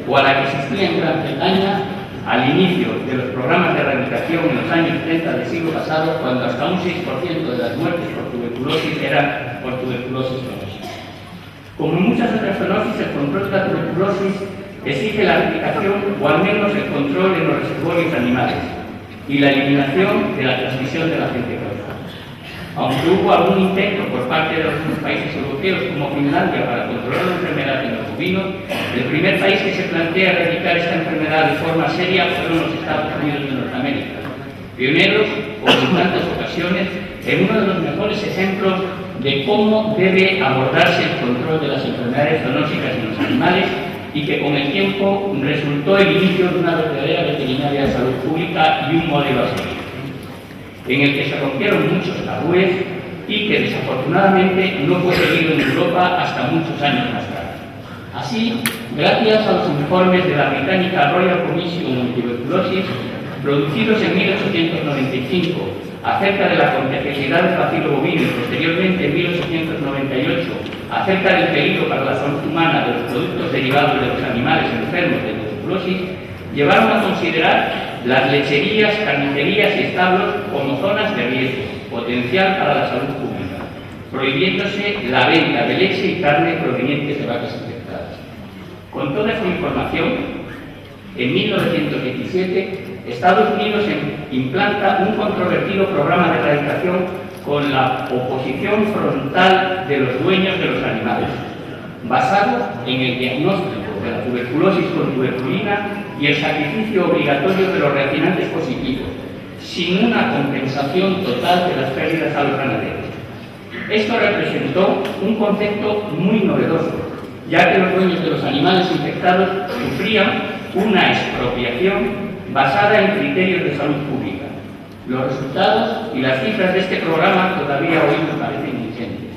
o a la que existía en Gran Bretaña, al inicio de los programas de erradicación en los años 30 del siglo pasado, cuando hasta un 6% de las muertes por tuberculosis eran por tuberculosis zoonosis. Como en muchas otras zoonosis, el control de la tuberculosis exige la erradicación o al menos el control en los reservorios animales y la eliminación de la transmisión de la gente crónica. Aunque hubo algún intento por parte de algunos países europeos como Finlandia para controlar la enfermedad en los bovinos, el primer país que se plantea erradicar esta enfermedad de forma seria fueron los Estados Unidos de Norteamérica, pioneros, como en tantas ocasiones, en uno de los mejores ejemplos de cómo debe abordarse el control de las enfermedades zoonóticas en los animales y que con el tiempo resultó el inicio de una verdadera veterinaria de salud pública y un modelo a seguir, en el que se rompieron muchos tabúes y que desafortunadamente no fue seguido en Europa hasta muchos años más tarde. Así, gracias a los informes de la británica Royal Commission on Tuberculosis, producidos en 1895, acerca de la contagibilidad del bacilo bovino y posteriormente en 1898, acerca del peligro para la salud humana de los productos derivados de los animales enfermos de tuberculosis, llevaron a considerar las lecherías, carnicerías y establos como zonas de riesgo potencial para la salud pública, prohibiéndose la venta de leche y carne provenientes de vacas infectadas. Con toda esta información, en 1917, Estados Unidos implanta un controvertido programa de erradicación con la oposición frontal de los dueños de los animales, basado en el diagnóstico de la tuberculosis con tuberculina y el sacrificio obligatorio de los reaccionantes positivos, sin una compensación total de las pérdidas a los ganaderos. Esto representó un concepto muy novedoso, ya que los dueños de los animales infectados sufrían una expropiación basada en criterios de salud pública. Los resultados y las cifras de este programa todavía hoy nos parecen ingentes.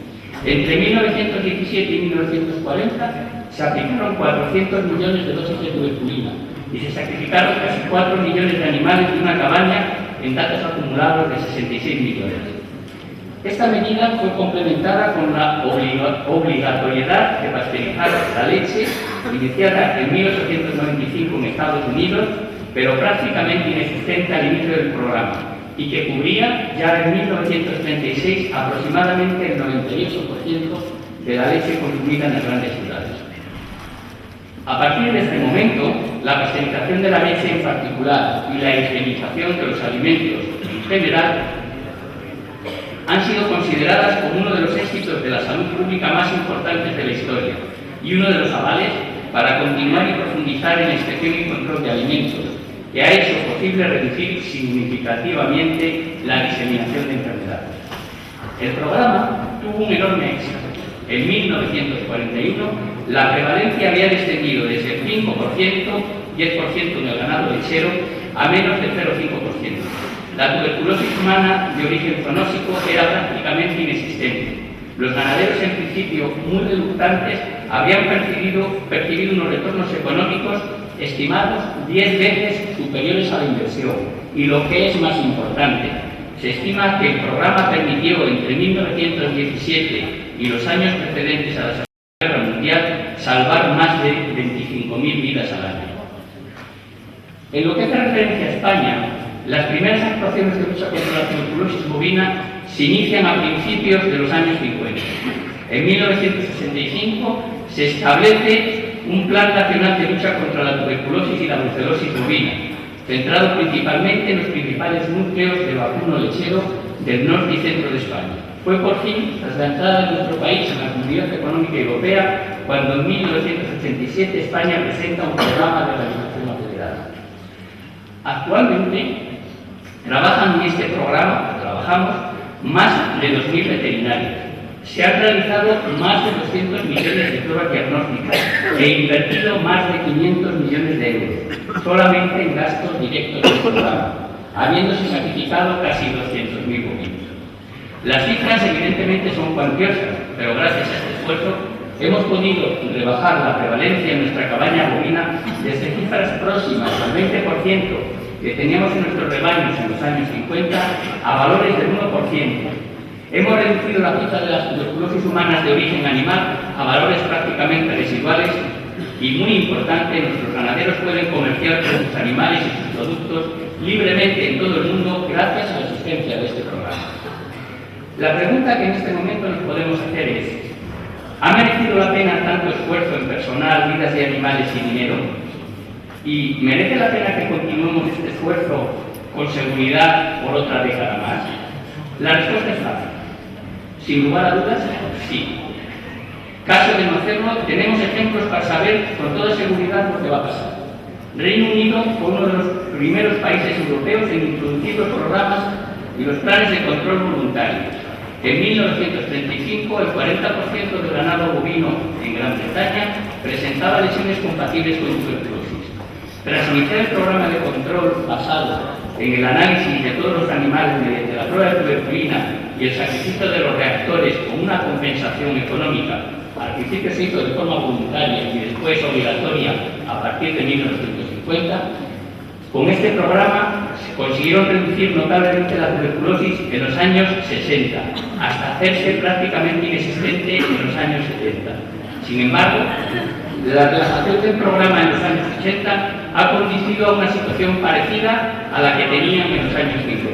Entre 1917 y 1940 se aplicaron 400 millones de dosis de tuberculina y se sacrificaron casi 4 millones de animales de una cabaña en datos acumulados de 66 millones. Esta medida fue complementada con la obligatoriedad de pasteurizar la leche, iniciada en 1895 en Estados Unidos, pero prácticamente inexistente al inicio del programa, y que cubría ya en 1936 aproximadamente el 98% de la leche consumida en las grandes ciudades. A partir de este momento, la pasteurización de la leche en particular y la higienización de los alimentos en general han sido consideradas como uno de los éxitos de la salud pública más importantes de la historia y uno de los avales para continuar y profundizar en la inspección y control de alimentos, que ha hecho posible reducir significativamente la diseminación de enfermedades. El programa tuvo un enorme éxito. En 1941, la prevalencia había descendido desde el 5%, 10% en el ganado lechero, a menos del 0,5%. La tuberculosis humana de origen zoonósico era prácticamente inexistente. Los ganaderos, en principio muy reluctantes, habían percibido unos retornos económicos estimados 10 veces superiores a la inversión. Y lo que es más importante, se estima que el programa permitió entre 1917 y los años precedentes a la Segunda Guerra Mundial salvar más de 25.000 vidas al año. En lo que hace referencia a España, las primeras actuaciones de lucha contra la tuberculosis bovina se inician a principios de los años 50. En 1965 se establece un Plan Nacional de Lucha contra la Tuberculosis y la Brucelosis bovina, centrado principalmente en los principales núcleos de vacuno lechero del norte y centro de España. Fue por fin, tras la entrada de nuestro país en la Comunidad Económica Europea, cuando en 1987 España presenta un programa de erradicación acelerada. Actualmente trabajan en este programa, más de 2.000 veterinarios. Se han realizado más de 200 millones de pruebas diagnósticas e invertido más de 500 millones de euros, solamente en gastos directos del programa, habiéndose sacrificado casi 200.000 bovinos. Las cifras evidentemente son cuantiosas, pero gracias a este esfuerzo hemos podido rebajar la prevalencia en nuestra cabaña bovina desde cifras próximas al 20% que teníamos en nuestros rebaños en los años 50 a valores del 1%. Hemos reducido la cifra de las tuberculosis humanas de origen animal a valores prácticamente residuales y muy importante, nuestros ganaderos pueden comerciar con sus animales y sus productos libremente en todo el mundo gracias a la existencia de este programa. La pregunta que en este momento nos podemos hacer es: ¿ha merecido la pena tanto esfuerzo en personal, vidas de animales y dinero? ¿Y merece la pena que continuemos este esfuerzo con seguridad por otra década más? La respuesta es fácil. Sin lugar a dudas, sí. Caso de no hacerlo, tenemos ejemplos para saber con toda seguridad lo que va a pasar. Reino Unido fue uno de los primeros países europeos en introducir los programas y los planes de control voluntario. En 1935, el 40% del ganado bovino en Gran Bretaña presentaba lesiones compatibles con tuberculosis. Tras iniciar el programa de control basado en el análisis de todos los animales mediante la prueba de tuberculina y el sacrificio de los reactores con una compensación económica, al principio se hizo de forma voluntaria y después obligatoria a partir de 1950, con este programa se consiguieron reducir notablemente la tuberculosis en los años 60, hasta hacerse prácticamente inexistente en los años 70. Sin embargo, la relajación del programa en los años 80 ha conducido a una situación parecida a la que tenían en los años 50,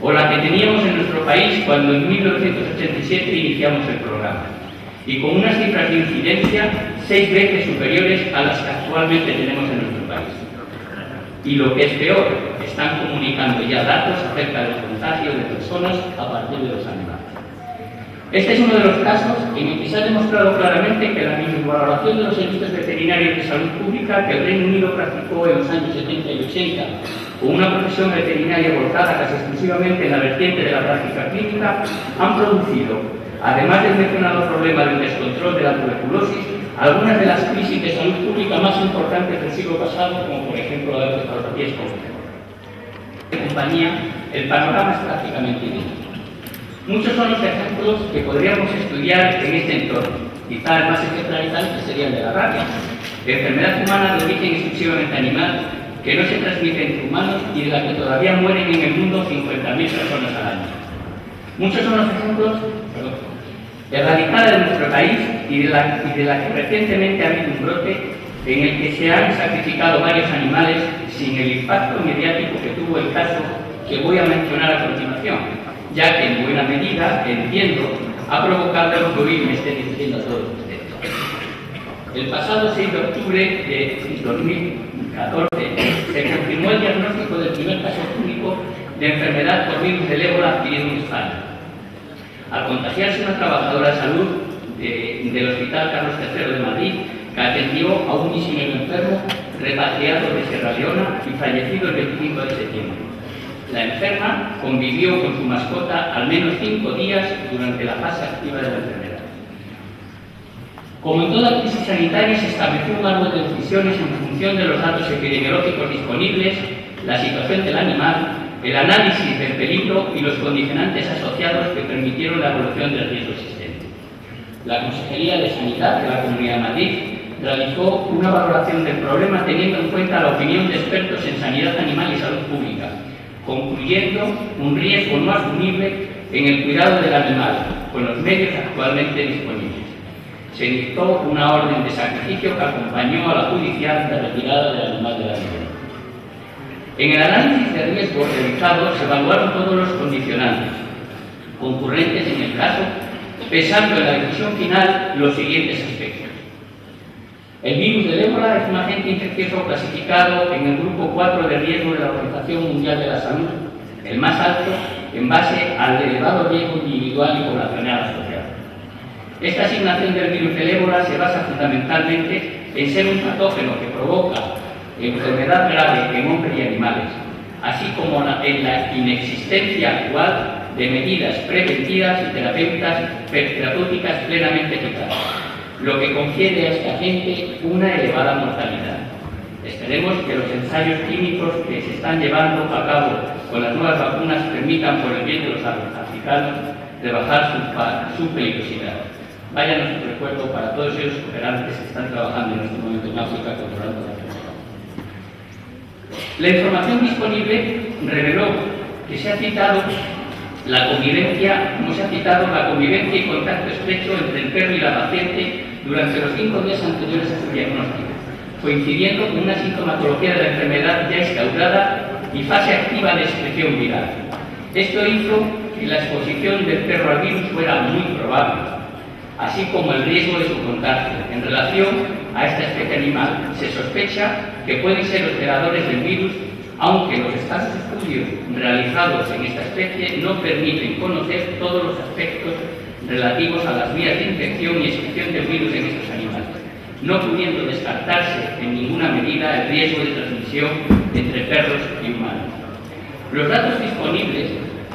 o la que teníamos en nuestro país cuando en 1987 iniciamos el programa, y con unas cifras de incidencia 6 veces superiores a las que actualmente tenemos en nuestro país. Y lo que es peor, están comunicando ya datos acerca del contagio de personas a partir de los animales. Este es uno de los casos en el que se ha demostrado claramente que la minusvaloración de los servicios veterinarios de salud pública que el Reino Unido practicó en los años 70 y 80, con una profesión veterinaria volcada casi exclusivamente en la vertiente de la práctica clínica, han producido, además del mencionado problema del descontrol de la tuberculosis, algunas de las crisis de salud pública más importantes del siglo pasado, como por ejemplo la de cefalopatías congénitas. En compañía, el panorama es prácticamente idéntico. Muchos son los ejemplos que podríamos estudiar en este entorno. Quizá el más ejemplarizante sería el de la rabia, enfermedad humana de origen exclusivamente animal, que no se transmite entre humanos y de la que todavía mueren en el mundo 50.000 personas al año. Muchos son los ejemplos erradicada de nuestro país y de la que recientemente ha habido un brote en el que se han sacrificado varios animales sin el impacto mediático que tuvo el caso que voy a mencionar a continuación, ya que en buena medida, entiendo, ha provocado lo que hoy me esté diciendo a todos ustedes. El pasado 6 de octubre de 2014 se confirmó el diagnóstico del primer caso clínico de enfermedad por virus del ébola adquirido en España. Al contagiarse una trabajadora de salud del Hospital Carlos III de Madrid, que atendió a un misionero enfermo repatriado de Sierra Leona y fallecido el 25 de septiembre. La enferma convivió con su mascota al menos 5 días durante la fase activa de la enfermedad. Como en toda crisis sanitaria, se estableció un árbol de decisiones en función de los datos epidemiológicos disponibles, la situación del animal, el análisis del peligro y los condicionantes asociados que permitieron la evolución del riesgo existente. La Consejería de Sanidad de la Comunidad de Madrid realizó una valoración del problema teniendo en cuenta la opinión de expertos en sanidad animal y salud pública, concluyendo un riesgo no asumible en el cuidado del animal con los medios actualmente disponibles. Se dictó una orden de sacrificio que acompañó a la judicial de retirada del animal de la vida. En el análisis de riesgo realizado se evaluaron todos los condicionantes concurrentes en el caso, pesando en la decisión final los siguientes aspectos. El virus del ébola es un agente infeccioso clasificado en el grupo 4 de riesgo de la Organización Mundial de la Salud, el más alto en base al elevado riesgo individual y poblacional asociado. Esta asignación del virus del ébola se basa fundamentalmente en ser un patógeno que provoca enfermedad grave en hombres y animales, así como en la inexistencia actual de medidas preventivas y terapéuticas plenamente eficaces, lo que confiere a este agente una elevada mortalidad. Esperemos que los ensayos clínicos que se están llevando a cabo con las nuevas vacunas permitan, por el bien de los africanos, rebajar su peligrosidad. Vaya nuestro recuerdo para todos ellos cooperantes que están trabajando en este momento en África controlando la enfermedad. La información disponible reveló que se ha citado La convivencia, como se ha citado, la convivencia y contacto estrecho entre el perro y la paciente durante los 5 días anteriores a su diagnóstico, coincidiendo con una sintomatología de la enfermedad ya instaurada y fase activa de excreción viral. Esto hizo que la exposición del perro al virus fuera muy probable, así como el riesgo de su contagio. En relación a esta especie animal, se sospecha que pueden ser hospedadores del virus, aunque los escasos estudios realizados en esta especie no permiten conocer todos los aspectos relativos a las vías de infección y excreción del virus en estos animales, no pudiendo descartarse en ninguna medida el riesgo de transmisión entre perros y humanos. Los datos disponibles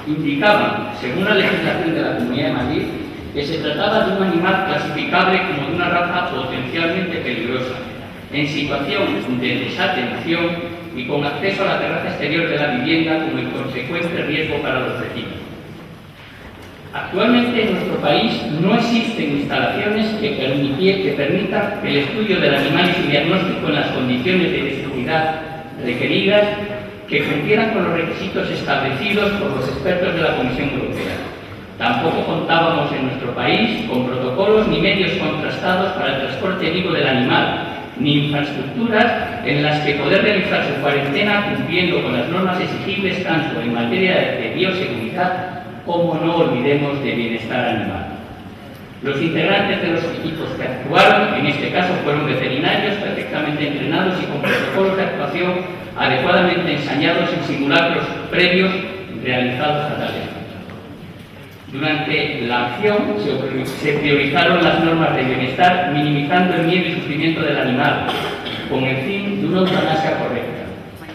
indicaban, según la legislación de la Comunidad de Madrid, que se trataba de un animal clasificable como de una raza potencialmente peligrosa, en situación de desatención y con acceso a la terraza exterior de la vivienda con el consecuente riesgo para los vecinos. Actualmente en nuestro país no existen instalaciones que permitan el estudio del animal y su diagnóstico en las condiciones de seguridad requeridas que cumplieran con los requisitos establecidos por los expertos de la Comisión Europea. Tampoco contábamos en nuestro país con protocolos ni medios contrastados para el transporte vivo del animal, ni infraestructuras en las que poder realizar su cuarentena cumpliendo con las normas exigibles tanto en materia de bioseguridad como, no olvidemos, de bienestar animal. Los integrantes de los equipos que actuaron, en este caso, fueron veterinarios perfectamente entrenados y con protocolos de actuación adecuadamente ensayados en simulacros previos realizados a tal efecto. Durante la acción se priorizaron las normas de bienestar, minimizando el miedo y sufrimiento del animal, con el fin de una eutanasia correcta.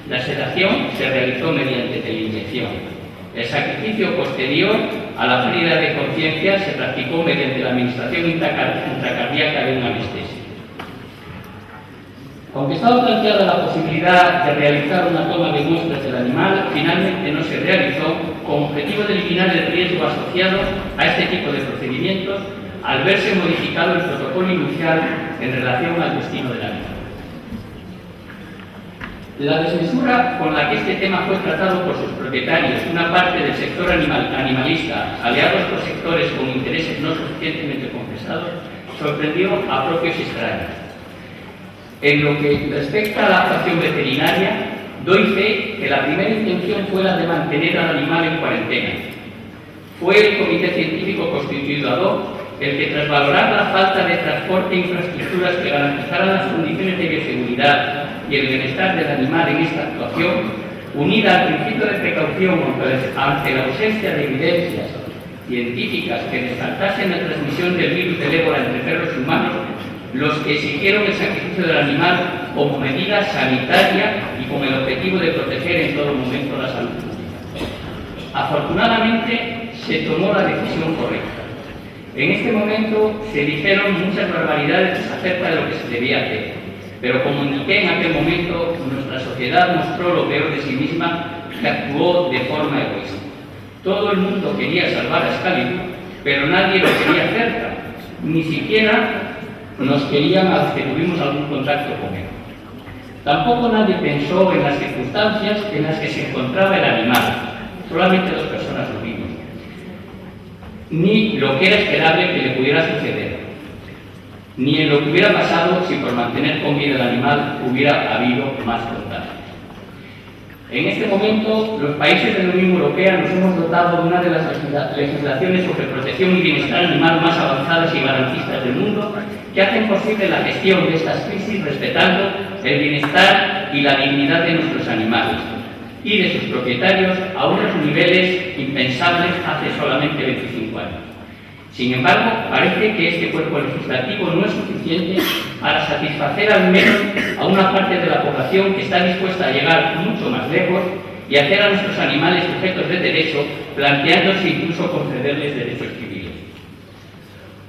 La sedación se realizó mediante teleinyección. El sacrificio posterior a la pérdida de conciencia se practicó mediante la administración intracardíaca de un anestesia. Aunque estaba planteada la posibilidad de realizar una toma de muestras del animal, finalmente no se realizó, con objetivo de eliminar el riesgo asociado a este tipo de procedimientos, al verse modificado el protocolo inicial en relación al destino del animal. La desmesura con la que este tema fue tratado por sus propietarios, una parte del sector animalista, aliados por sectores con intereses no suficientemente confesados, sorprendió a propios y extraños. En lo que respecta a la actuación veterinaria, doy fe que la primera intención fue la de mantener al animal en cuarentena. Fue el comité científico constituido ad hoc el que, tras valorar la falta de transporte e infraestructuras que garantizaran las condiciones de bioseguridad y el bienestar del animal en esta actuación, unida al principio de precaución ante la ausencia de evidencias científicas que descartasen la transmisión del virus del ébola entre perros y humanos, los que exigieron el sacrificio del animal como medida sanitaria y con el objetivo de proteger en todo momento la salud pública. Afortunadamente, se tomó la decisión correcta. En este momento se dijeron muchas barbaridades acerca de lo que se debía hacer, pero como indiqué en aquel momento, nuestra sociedad mostró lo peor de sí misma, que actuó de forma egoísta. Todo el mundo quería salvar a Excalibur, pero nadie lo quería cerca, ni siquiera nos querían a los que tuvimos algún contacto con él. Tampoco nadie pensó en las circunstancias en las que se encontraba el animal, solamente 2 personas lo vimos, ni lo que era esperable que le pudiera suceder, ni en lo que hubiera pasado si por mantener con vida el animal hubiera habido más contagios. En este momento, los países de la Unión Europea nos hemos dotado de una de las legislaciones sobre protección y bienestar animal más avanzadas y garantistas del mundo, que hacen posible la gestión de estas crisis respetando el bienestar y la dignidad de nuestros animales y de sus propietarios a unos niveles impensables hace solamente 25 años. Sin embargo, parece que este cuerpo legislativo no es suficiente para satisfacer al menos a una parte de la población que está dispuesta a llegar mucho más lejos y hacer a nuestros animales sujetos de derecho, planteándose incluso concederles derechos civiles.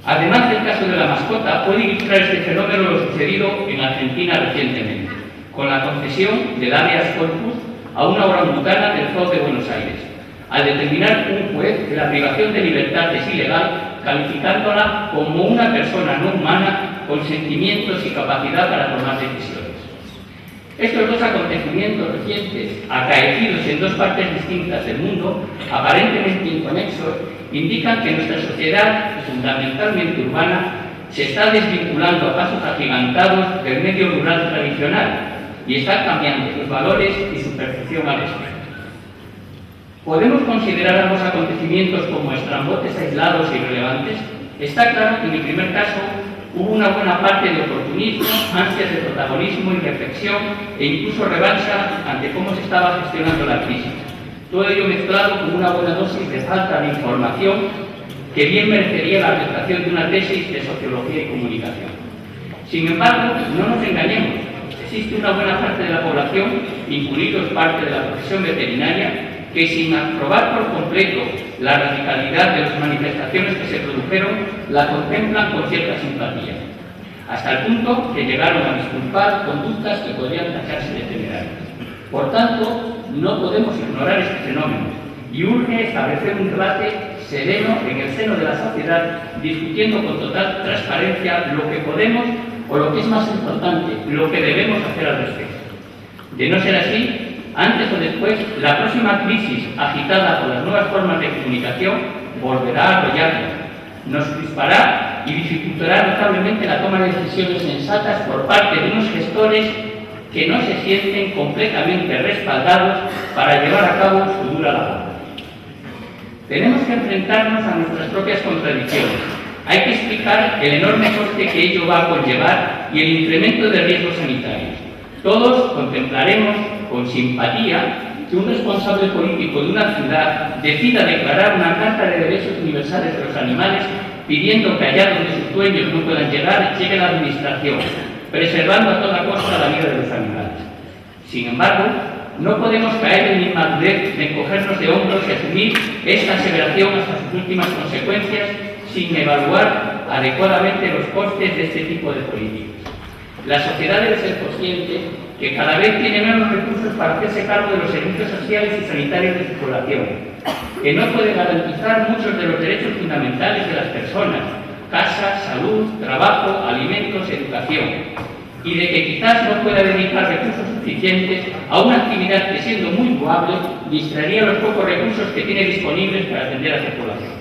Además del caso de la mascota, puede ilustrar este fenómeno lo sucedido en Argentina recientemente, con la concesión del habeas corpus a una orangutana del Zoo de Buenos Aires, al determinar un juez que la privación de libertad es ilegal, calificándola como una persona no humana con sentimientos y capacidad para tomar decisiones. Estos dos acontecimientos recientes, acaecidos en dos partes distintas del mundo, aparentemente inconexos, indican que nuestra sociedad, fundamentalmente urbana, se está desvinculando a pasos agigantados del medio rural tradicional y está cambiando sus valores y su percepción al respecto. ¿Podemos considerar ambos acontecimientos como estrambotes aislados e irrelevantes? Está claro que en el primer caso hubo una buena parte de oportunismo, ansias de protagonismo y reflexión e incluso revancha ante cómo se estaba gestionando la crisis. Todo ello mezclado con una buena dosis de falta de información que bien merecería la aceptación de una tesis de sociología y comunicación. Sin embargo, no nos engañemos, existe una buena parte de la población, incluidos parte de la profesión veterinaria, que sin aprobar por completo la radicalidad de las manifestaciones que se produjeron, la contemplan con cierta simpatía, hasta el punto que llegaron a disculpar conductas que podrían tacharse de temerarias. Por tanto, no podemos ignorar este fenómeno y urge establecer un debate sereno en el seno de la sociedad, discutiendo con total transparencia lo que podemos o lo que es más importante, lo que debemos hacer al respecto. De no ser así, antes o después, la próxima crisis agitada por las nuevas formas de comunicación volverá a arrollarnos, nos crispará y dificultará notablemente la toma de decisiones sensatas por parte de unos gestores que no se sienten completamente respaldados para llevar a cabo su dura labor. Tenemos que enfrentarnos a nuestras propias contradicciones. Hay que explicar el enorme coste que ello va a conllevar y el incremento de riesgos sanitarios. Todos contemplaremos con simpatía que un responsable político de una ciudad decida declarar una Carta de Derechos Universales de los Animales pidiendo que allá donde sus dueños no puedan llegar, llegue la administración, preservando a toda costa la vida de los animales. Sin embargo, no podemos caer en la inmadurez de encogernos de hombros y asumir esta aseveración hasta sus últimas consecuencias sin evaluar adecuadamente los costes de este tipo de políticas. La sociedad debe ser consciente que cada vez tiene menos recursos para hacerse cargo de los servicios sociales y sanitarios de su población, que no puede garantizar muchos de los derechos fundamentales de las personas: casa, salud, trabajo, alimentos, educación, y de que quizás no pueda dedicar recursos suficientes a una actividad que, siendo muy loable, distraería los pocos recursos que tiene disponibles para atender a su población.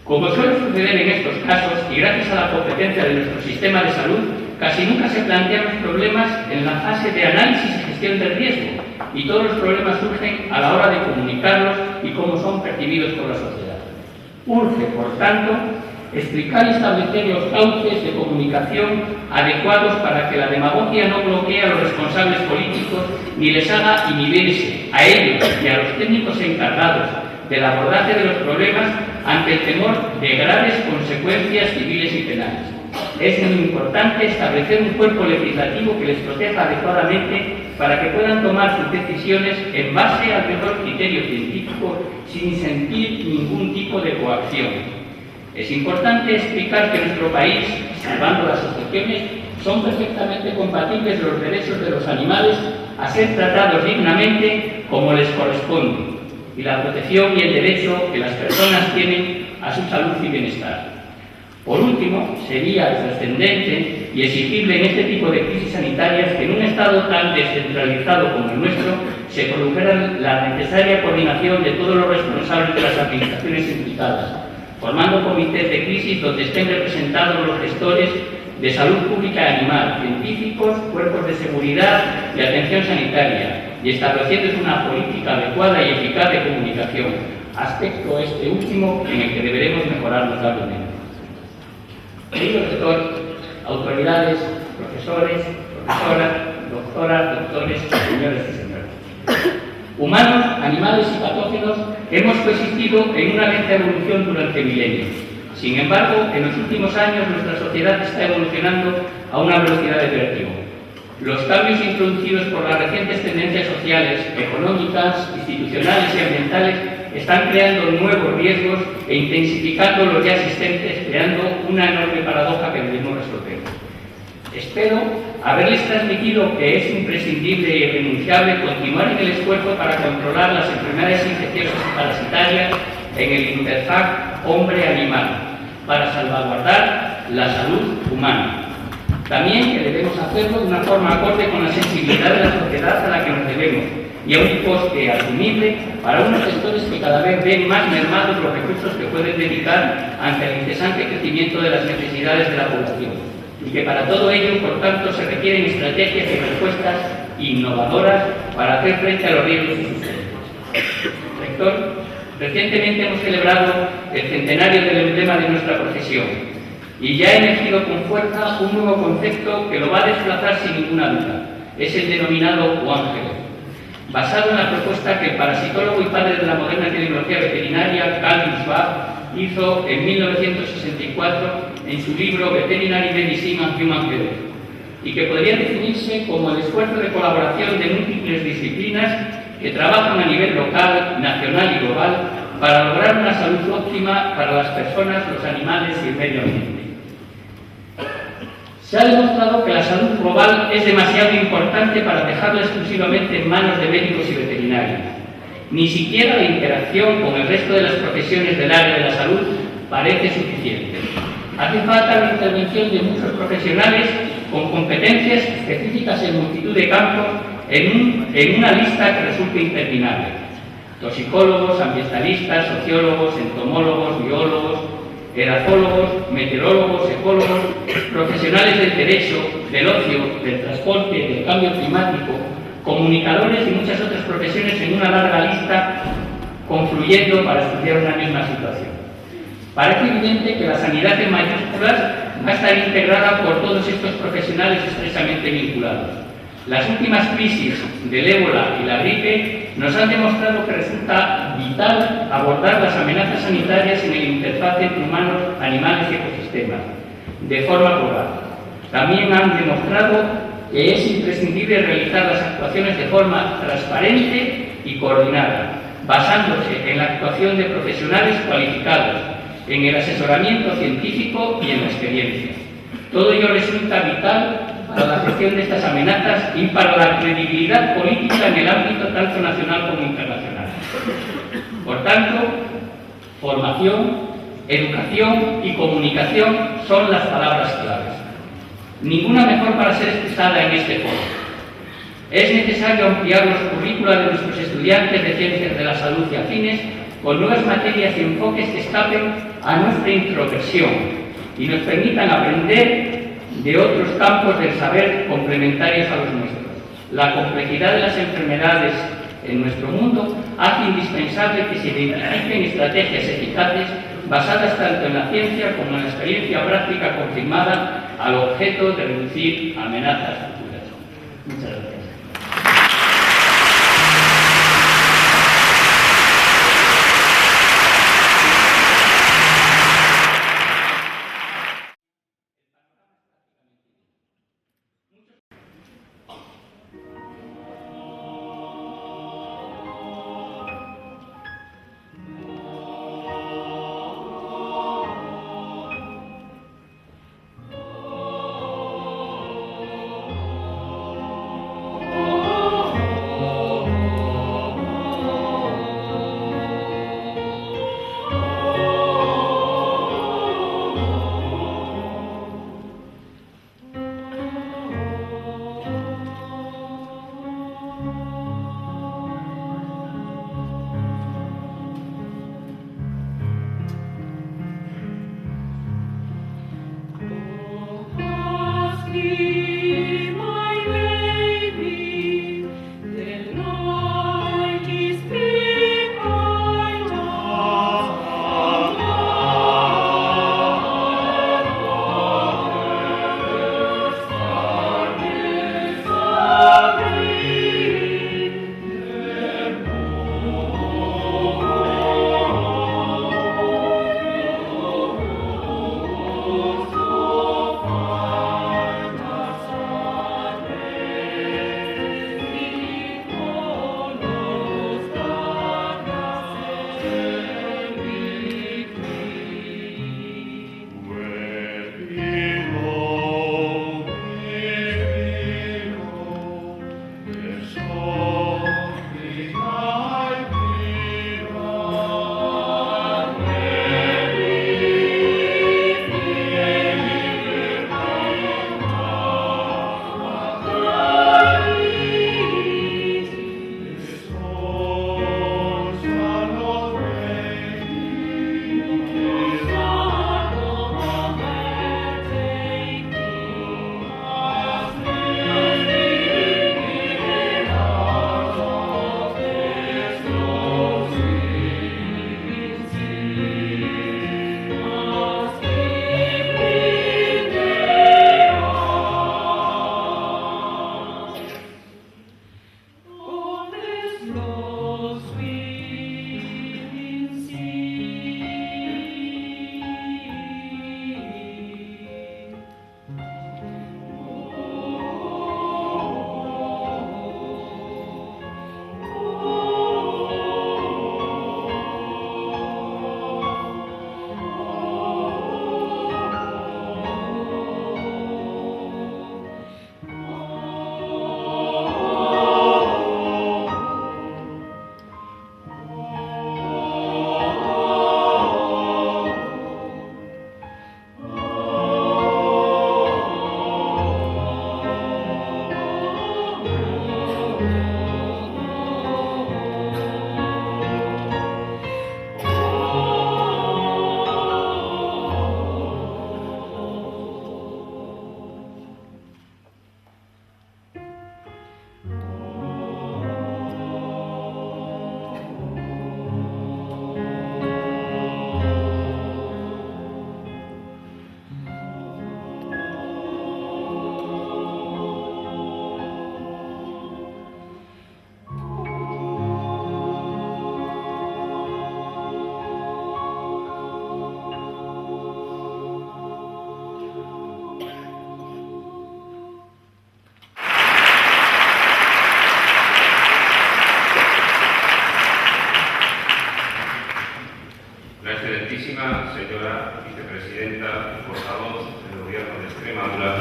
Como suele suceder en estos casos, y gracias a la competencia de nuestro sistema de salud, casi nunca se plantean los problemas en la fase de análisis y gestión del riesgo, y todos los problemas surgen a la hora de comunicarlos y cómo son percibidos por la sociedad. Urge, por tanto, explicar y establecer los cauces de comunicación adecuados para que la demagogia no bloquee a los responsables políticos ni les haga inhibirse a ellos y a los técnicos encargados del abordaje de los problemas ante el temor de graves consecuencias civiles y penales. Es muy importante establecer un cuerpo legislativo que les proteja adecuadamente para que puedan tomar sus decisiones en base al mejor criterio científico sin sentir ningún tipo de coacción. Es importante explicar que en nuestro país, salvando las excepciones, son perfectamente compatibles los derechos de los animales a ser tratados dignamente como les corresponde, y la protección y el derecho que las personas tienen a su salud y bienestar. Por último, sería trascendente y exigible en este tipo de crisis sanitarias que en un Estado tan descentralizado como el nuestro se produjera la necesaria coordinación de todos los responsables de las administraciones implicadas, formando comités de crisis donde estén representados los gestores de salud pública animal, científicos, cuerpos de seguridad y atención sanitaria, y estableciendo una política adecuada y eficaz de comunicación, aspecto este último en el que deberemos mejorar notablemente. Querido rector, autoridades, profesores, profesoras, doctoras, doctores, señores y señores. Humanos, animales y patógenos hemos coexistido en una lenta evolución durante milenios. Sin embargo, en los últimos años nuestra sociedad está evolucionando a una velocidad de vértigo. Los cambios introducidos por las recientes tendencias sociales, económicas, institucionales y ambientales están creando nuevos riesgos e intensificando los ya existentes, creando una enorme paradoja que debemos resolver. Espero haberles transmitido que es imprescindible y irrenunciable continuar en el esfuerzo para controlar las enfermedades infecciosas y parasitarias en el interfaz hombre-animal, para salvaguardar la salud humana. También que debemos hacerlo de una forma acorde con la sensibilidad de la sociedad a la que nos debemos y a un coste asumible para unos sectores que cada vez ven más mermados los recursos que pueden dedicar ante el incesante crecimiento de las necesidades de la población, y que para todo ello, por tanto, se requieren estrategias y respuestas innovadoras para hacer frente a los riesgos existentes. Rector, recientemente hemos celebrado el centenario del emblema de nuestra profesión y ya ha emergido con fuerza un nuevo concepto que lo va a desplazar sin ninguna duda. Es el denominado OneHealth, basado en la propuesta que el parasitólogo y padre de la moderna epidemiología veterinaria, Carl Schwab, hizo en 1964 en su libro Veterinary Medicine and Human Health, y que podría definirse como el esfuerzo de colaboración de múltiples disciplinas que trabajan a nivel local, nacional y global para lograr una salud óptima para las personas, los animales y el medio ambiente. Se ha demostrado que la salud global es demasiado importante para dejarla exclusivamente en manos de médicos y veterinarios. Ni siquiera la interacción con el resto de las profesiones del área de la salud parece suficiente. Hace falta la intervención de muchos profesionales con competencias específicas en multitud de campos en una lista que resulta interminable. Toxicólogos, ambientalistas, sociólogos, entomólogos, biólogos, edafólogos, meteorólogos, ecólogos, profesionales del derecho, del ocio, del transporte, del cambio climático, comunicadores y muchas otras profesiones en una larga lista confluyendo para estudiar una misma situación. Parece evidente que la sanidad en mayúsculas va a estar integrada por todos estos profesionales estrechamente vinculados. Las últimas crisis del ébola y la gripe nos han demostrado que resulta vital abordar las amenazas sanitarias en el interfaz entre humanos, animales y ecosistemas, de forma global. También han demostrado que es imprescindible realizar las actuaciones de forma transparente y coordinada, basándose en la actuación de profesionales cualificados, en el asesoramiento científico y en la experiencia. Todo ello resulta vital para la gestión de estas amenazas y para la credibilidad política en el ámbito tanto nacional como internacional. Por tanto, formación, educación y comunicación son las palabras claves. Ninguna mejor para ser expresada en este foro. Es necesario ampliar los currículos de nuestros estudiantes de ciencias de la salud y afines con nuevas materias y enfoques que escapen a nuestra introversión y nos permitan aprender de otros campos del saber complementarios a los nuestros. La complejidad de las enfermedades en nuestro mundo hace indispensable que se identifiquen estrategias eficaces basadas tanto en la ciencia como en la experiencia práctica confirmada al objeto de reducir amenazas futuras. Muchas gracias. Excelentísima señora Vicepresidenta y portavoz del Gobierno de Extremadura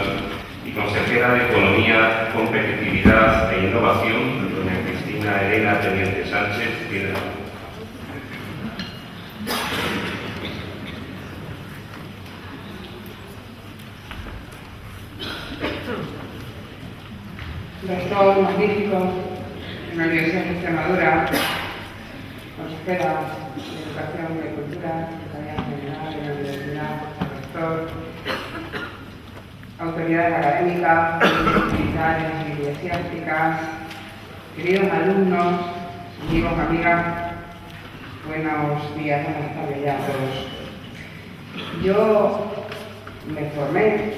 y consejera de Economía, Competitividad e Innovación, doña Cristina Elena Teniente Sánchez, tiene la palabra. Rector magnífico en la Universidad de Extremadura, consejera de Educación y Cultura, Secretaría General de la Universidad, rector, autoridades académicas, militares y eclesiásticas, queridos alumnos, amigos, amigas, buenos días, buenas tardes ya a todos. Yo me formé,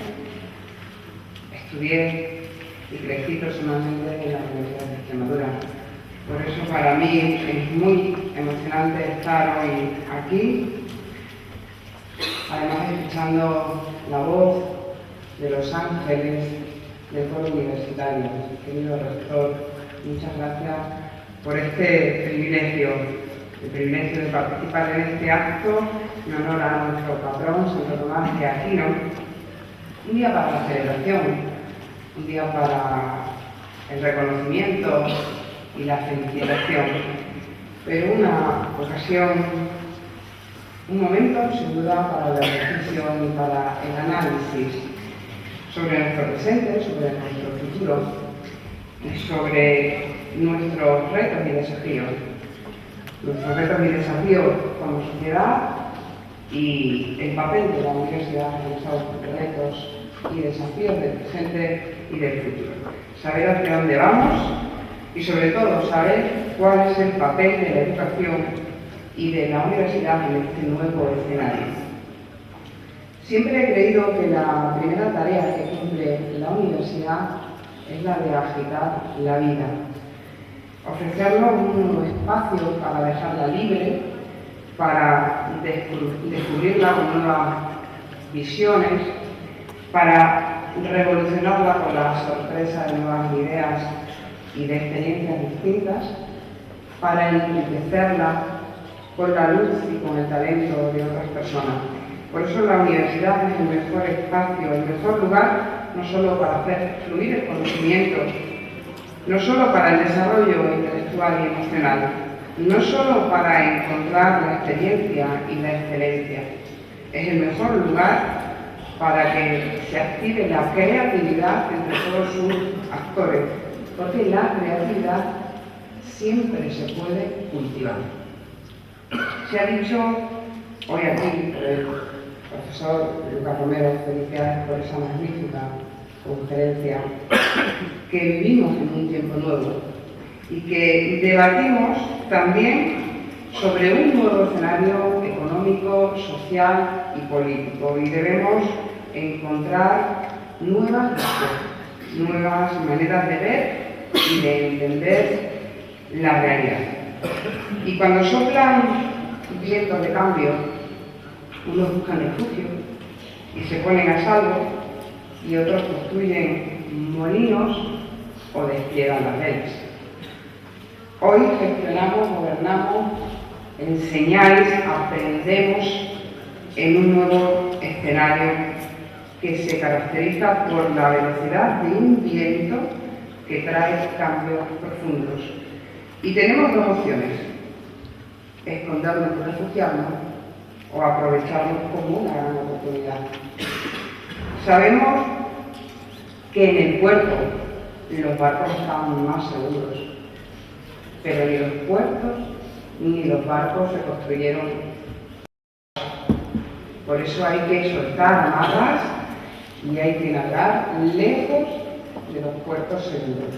estudié y crecí personalmente en la Universidad de Extremadura. Por eso para mí es muy emocionante estar hoy aquí, además escuchando la voz de los ángeles del foro universitario. Querido rector, muchas gracias por este privilegio, el privilegio de participar en este acto en honor a nuestro patrón, Santo Tomás de Aquino, un día para la celebración, un día para el reconocimiento y la felicitación, pero una ocasión, un momento sin duda para la reflexión y para el análisis sobre nuestro presente, sobre nuestro futuro y sobre nuestros retos y desafíos. Nuestros retos y desafíos como sociedad y el papel de la universidad en esos retos y desafíos del presente y del futuro. Saber hacia dónde vamos y sobre todo saber cuál es el papel de la educación y de la universidad en este nuevo escenario. Siempre he creído que la primera tarea que cumple la universidad es la de agitar la vida, ofrecernos un nuevo espacio para dejarla libre, para descubrirla con nuevas visiones, para revolucionarla con la sorpresa de nuevas ideas y de experiencias distintas, para enriquecerla con la luz y con el talento de otras personas. Por eso la universidad es el mejor espacio, el mejor lugar, no solo para hacer fluir el conocimiento, no solo para el desarrollo intelectual y emocional, no solo para encontrar la experiencia y la excelencia, es el mejor lugar para que se active la creatividad entre todos sus actores, porque la creatividad siempre se puede cultivar. Se ha dicho hoy aquí por el profesor Lucas Romero, felicidades por esa magnífica conferencia, que vivimos en un tiempo nuevo y que debatimos también sobre un nuevo escenario económico, social y político, y debemos encontrar nuevas maneras de ver y de entender la realidad. Y cuando soplan vientos de cambio, unos buscan refugio y se ponen a salvo, y otros construyen molinos o despliegan las velas. Hoy gestionamos, gobernamos, enseñáis, aprendemos en un nuevo escenario que se caracteriza por la velocidad de un viento que trae cambios profundos. Y tenemos dos opciones: escondernos y refugiarnos o aprovecharnos como una gran oportunidad. Sabemos que en el puerto los barcos están más seguros, pero ni los puertos ni los barcos se construyeron. Por eso hay que soltar amarras y hay que nadar lejos de los puertos seguros.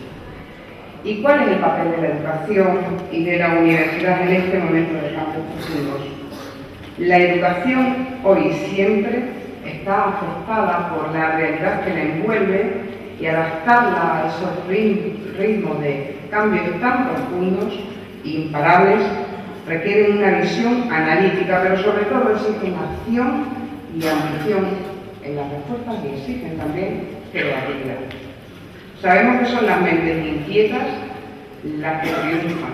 ¿Y cuál es el papel de la educación y de la universidad en este momento de cambios profundos? La educación hoy siempre está afectada por la realidad que la envuelve, y adaptarla a esos ritmos de cambios tan profundos e imparables requiere una visión analítica, pero sobre todo exigen acción y ambición en las respuestas y exigen también creatividad. Sabemos que son las mentes inquietas las que triunfan,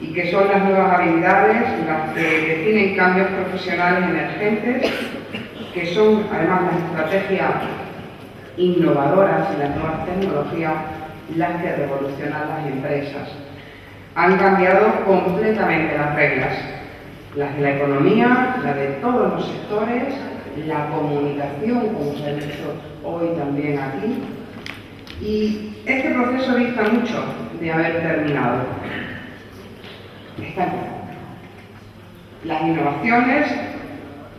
y que son las nuevas habilidades las que definen cambios profesionales emergentes, que son además las estrategias innovadoras y las nuevas tecnologías las que revolucionan las empresas. Han cambiado completamente las reglas, las de la economía, las de todos los sectores, la comunicación, como se ha dicho hoy también aquí, y este proceso dista mucho de haber terminado. Está empezando. Las innovaciones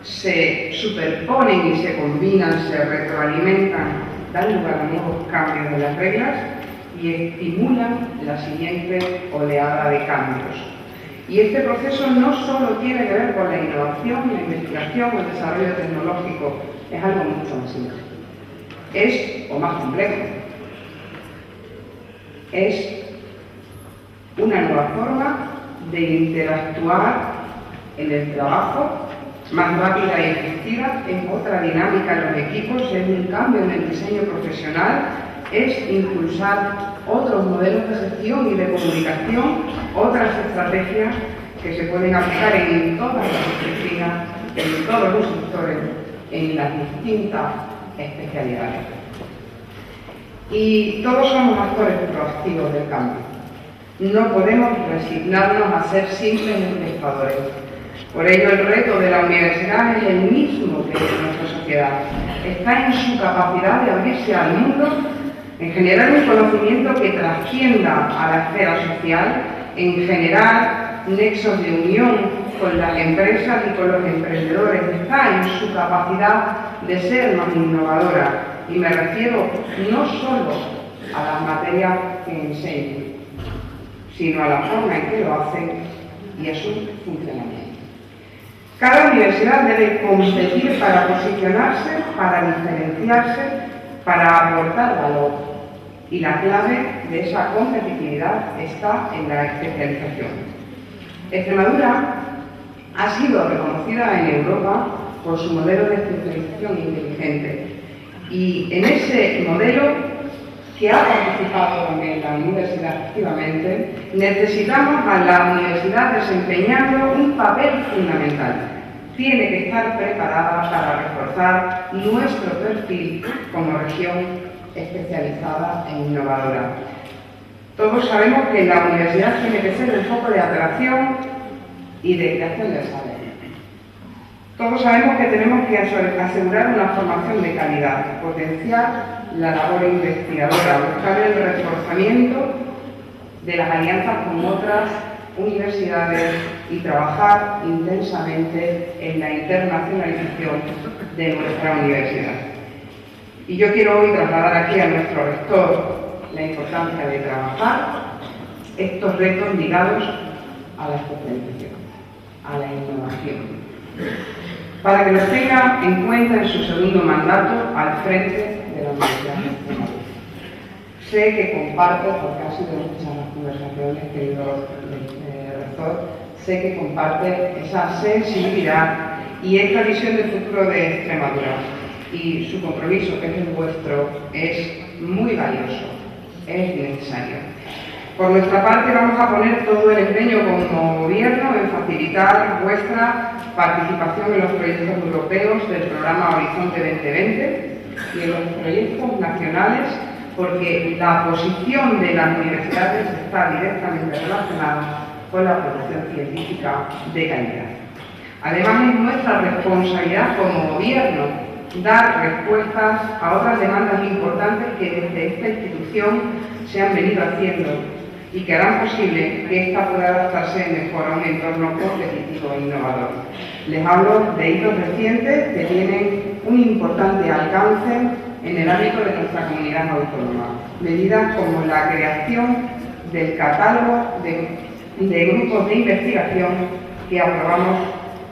se superponen y se combinan, se retroalimentan, dan lugar a nuevos cambios de las reglas y estimulan la siguiente oleada de cambios. Y este proceso no solo tiene que ver con la innovación, la investigación o el desarrollo tecnológico, es algo mucho más simple. Es, o más complejo, es una nueva forma de interactuar en el trabajo, más rápida y efectiva, es otra dinámica en los equipos, es un cambio en el diseño profesional, es impulsar otros modelos de gestión y de comunicación, otras estrategias que se pueden aplicar en todas las disciplinas, en todos los sectores, en las distintas especialidades. Y todos somos actores proactivos del cambio. No podemos resignarnos a ser simples espectadores. Por ello, el reto de la universidad es el mismo que de nuestra sociedad. Está en su capacidad de abrirse al mundo, en generar un conocimiento que trascienda a la esfera social, en generar nexos de unión con las empresas y con los emprendedores. Está en su capacidad de ser más innovadora. Y me refiero no solo a las materias que enseñan, sino a la forma en que lo hacen y a su funcionamiento. Cada universidad debe competir para posicionarse, para diferenciarse, para aportar valor. Y la clave de esa competitividad está en la especialización. Extremadura ha sido reconocida en Europa por su modelo de especialización inteligente. Y en ese modelo, que ha participado también la universidad activamente, necesitamos a la universidad desempeñando un papel fundamental. Tiene que estar preparada para reforzar nuestro perfil como región especializada e innovadora. Todos sabemos que la universidad tiene que ser el foco de atracción y de creación de saber. Todos sabemos que tenemos que asegurar una formación de calidad, potenciar la labor investigadora, buscar el reforzamiento de las alianzas con otras universidades y trabajar intensamente en la internacionalización de nuestra universidad. Y yo quiero hoy trasladar aquí a nuestro rector la importancia de trabajar estos retos ligados a la especialización, a la innovación, para que los tenga en cuenta en su segundo mandato al frente de la Universidad de Extremadura. Sé que comparte, porque ha sido muchas las conversaciones, querido rector, sé que comparte esa sensibilidad y esta visión del futuro de Extremadura. Y su compromiso, que es el vuestro, es muy valioso, es necesario. Por nuestra parte, vamos a poner todo el empeño como gobierno en facilitar vuestra participación en los proyectos europeos del programa Horizonte 2020 y en los proyectos nacionales, porque la posición de las universidades está directamente relacionada con la producción científica de calidad. Además, es nuestra responsabilidad como gobierno dar respuestas a otras demandas importantes que desde esta institución se han venido haciendo y que harán posible que ésta pueda adaptarse mejor a un entorno competitivo e innovador. Les hablo de hitos recientes que tienen un importante alcance en el ámbito de nuestra comunidad autónoma. Medidas como la creación del catálogo de grupos de investigación que aprobamos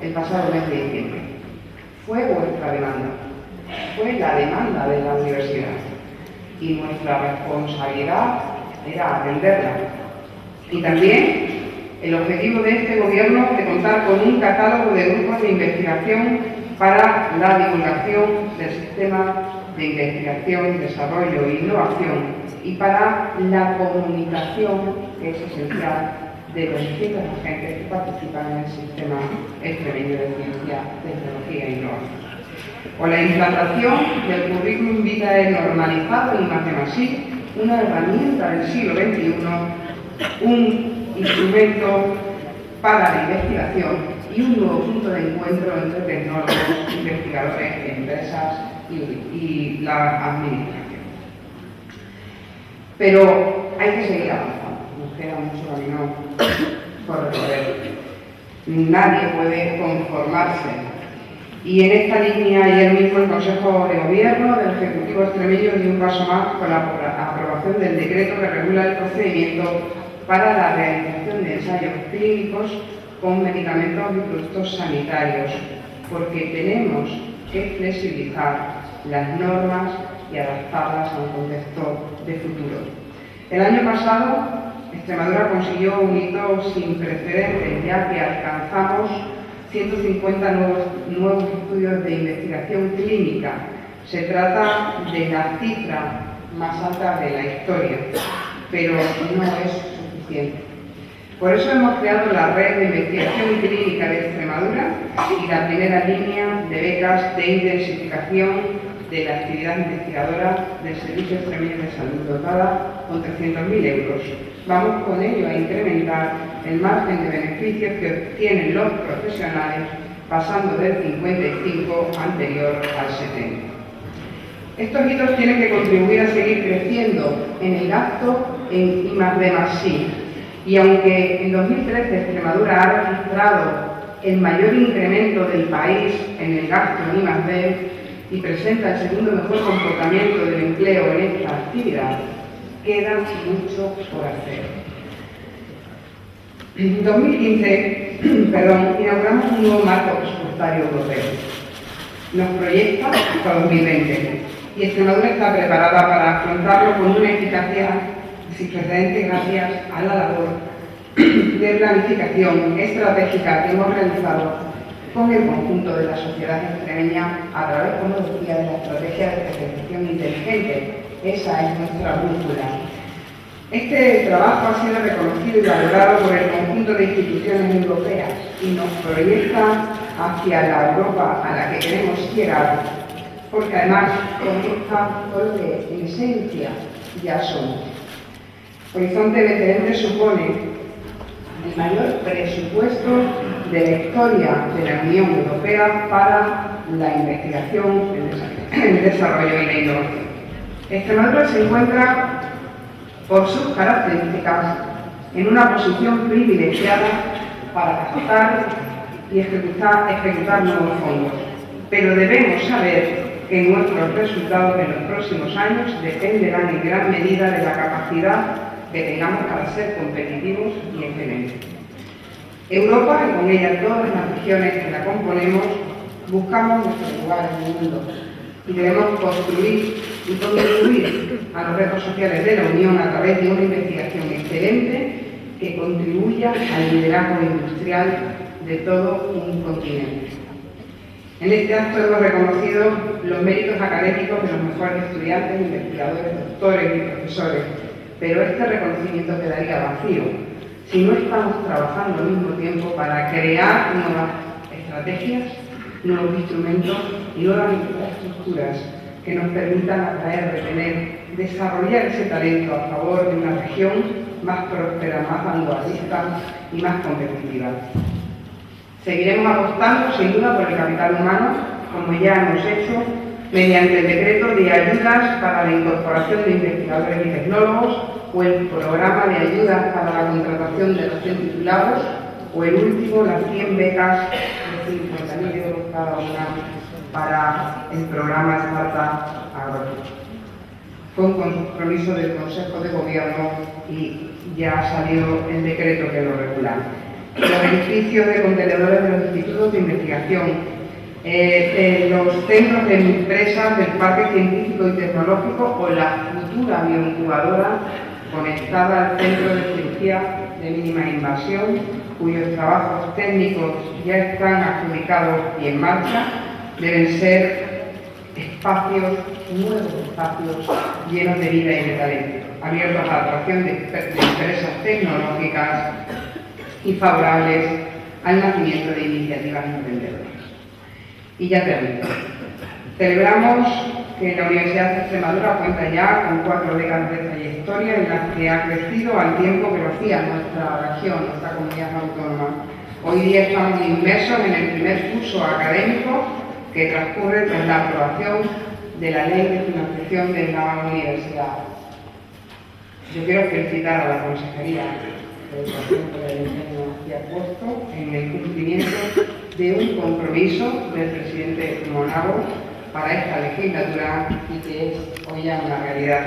el pasado mes de diciembre. Fue vuestra demanda, fue la demanda de la universidad y nuestra responsabilidad era atenderla. Y también el objetivo de este gobierno de contar con un catálogo de grupos de investigación para la divulgación del sistema de investigación, desarrollo e innovación y para la comunicación, que es esencial, de los distintos agentes que participan en el sistema extremeño de ciencia, tecnología e innovación. O la implantación del currículum vitae normalizado en I+D+I, una herramienta del siglo XXI, un instrumento para la investigación y un nuevo punto de encuentro entre tecnólogos, investigadores, empresas y la administración. Pero hay que seguir avanzando, nos queda mucho camino por recorrer. Nadie puede conformarse. Y en esta línea, ayer mismo el Consejo de Gobierno del Ejecutivo extremeño dio un paso más con la aprobación del decreto que regula el procedimiento para la realización de ensayos clínicos con medicamentos y productos sanitarios, porque tenemos que flexibilizar las normas y adaptarlas a un contexto de futuro. El año pasado, Extremadura consiguió un hito sin precedentes, ya que alcanzamos 150 nuevos estudios de investigación clínica. Se trata de la cifra más alta de la historia, pero no es suficiente. Por eso hemos creado la Red de Investigación Clínica de Extremadura y la primera línea de becas de intensificación de la actividad investigadora del Servicio Extremeño de Salud, dotada con 300.000 euros. Vamos con ello a incrementar el margen de beneficios que obtienen los profesionales, pasando del 55 anterior al 70. Estos hitos tienen que contribuir a seguir creciendo en el gasto en I+D+I. Y aunque en 2013 Extremadura ha registrado el mayor incremento del país en el gasto en I+D y presenta el segundo mejor comportamiento del empleo en esta actividad, queda mucho por hacer. En 2015, inauguramos un nuevo marco presupuestario europeo. Nos proyecta hasta 2020 y Extremadura está preparada para afrontarlo con una eficacia sin precedentes gracias a la labor de planificación estratégica que hemos realizado con el conjunto de la sociedad extremeña a través, como decía, de la estrategia de especialización inteligente. Esa es nuestra brújula. Este trabajo ha sido reconocido y valorado por el conjunto de instituciones europeas y nos proyecta hacia la Europa a la que queremos llegar, porque además conecta con lo que en esencia ya somos. Horizonte 2020 supone el mayor presupuesto de la historia de la Unión Europea para la investigación, el desarrollo y la innovación. Extremadura se encuentra, por sus características, en una posición privilegiada para captar y ejecutar nuevos fondos, pero debemos saber que nuestros resultados en los próximos años dependerán en gran medida de la capacidad que tengamos para ser competitivos y excelentes. Europa, y con ella todas las regiones que la componemos, buscamos nuestro lugar en el mundo y debemos construir y contribuir a los retos sociales de la Unión a través de una investigación excelente que contribuya al liderazgo industrial de todo un continente. En este acto hemos reconocido los méritos académicos de los mejores estudiantes, investigadores, doctores y profesores, pero este reconocimiento quedaría vacío si no estamos trabajando al mismo tiempo para crear nuevas estrategias, nuevos instrumentos y nuevas infraestructuras que nos permitan atraer, retener, desarrollar ese talento a favor de una región más próspera, más vanguardista y más competitiva. Seguiremos apostando, sin duda, por el capital humano, como ya hemos hecho, mediante el decreto de ayudas para la incorporación de investigadores y tecnólogos, o el programa de ayudas para la contratación de recién titulados, o el último, las 100 becas de 50.000 euros cada una para el programa Startup Agrotur. Fue un compromiso del Consejo de Gobierno y ya ha salido el decreto que lo regula. Los beneficios de contenedores de los institutos de investigación, los centros de empresas del Parque Científico y Tecnológico o la futura bioincubadora conectada al Centro de Cirugía de Mínima Invasión, cuyos trabajos técnicos ya están adjudicados y en marcha, deben ser espacios, nuevos espacios llenos de vida y de talento, abiertos a la atracción de empresas tecnológicas y favorables al nacimiento de iniciativas emprendedoras. Y ya termino. Celebramos que la Universidad de Extremadura cuenta ya con 4 décadas de trayectoria en las que ha crecido al tiempo que lo hacía nuestra región, nuestra comunidad autónoma. Hoy día estamos inmersos en el primer curso académico que transcurre tras la aprobación de la Ley de Financiación de la Universidad. Yo quiero felicitar a la Consejería de Educación por el empeño que ha puesto en el cumplimiento de un compromiso del presidente Monago para esta legislatura y que es hoy ya una realidad.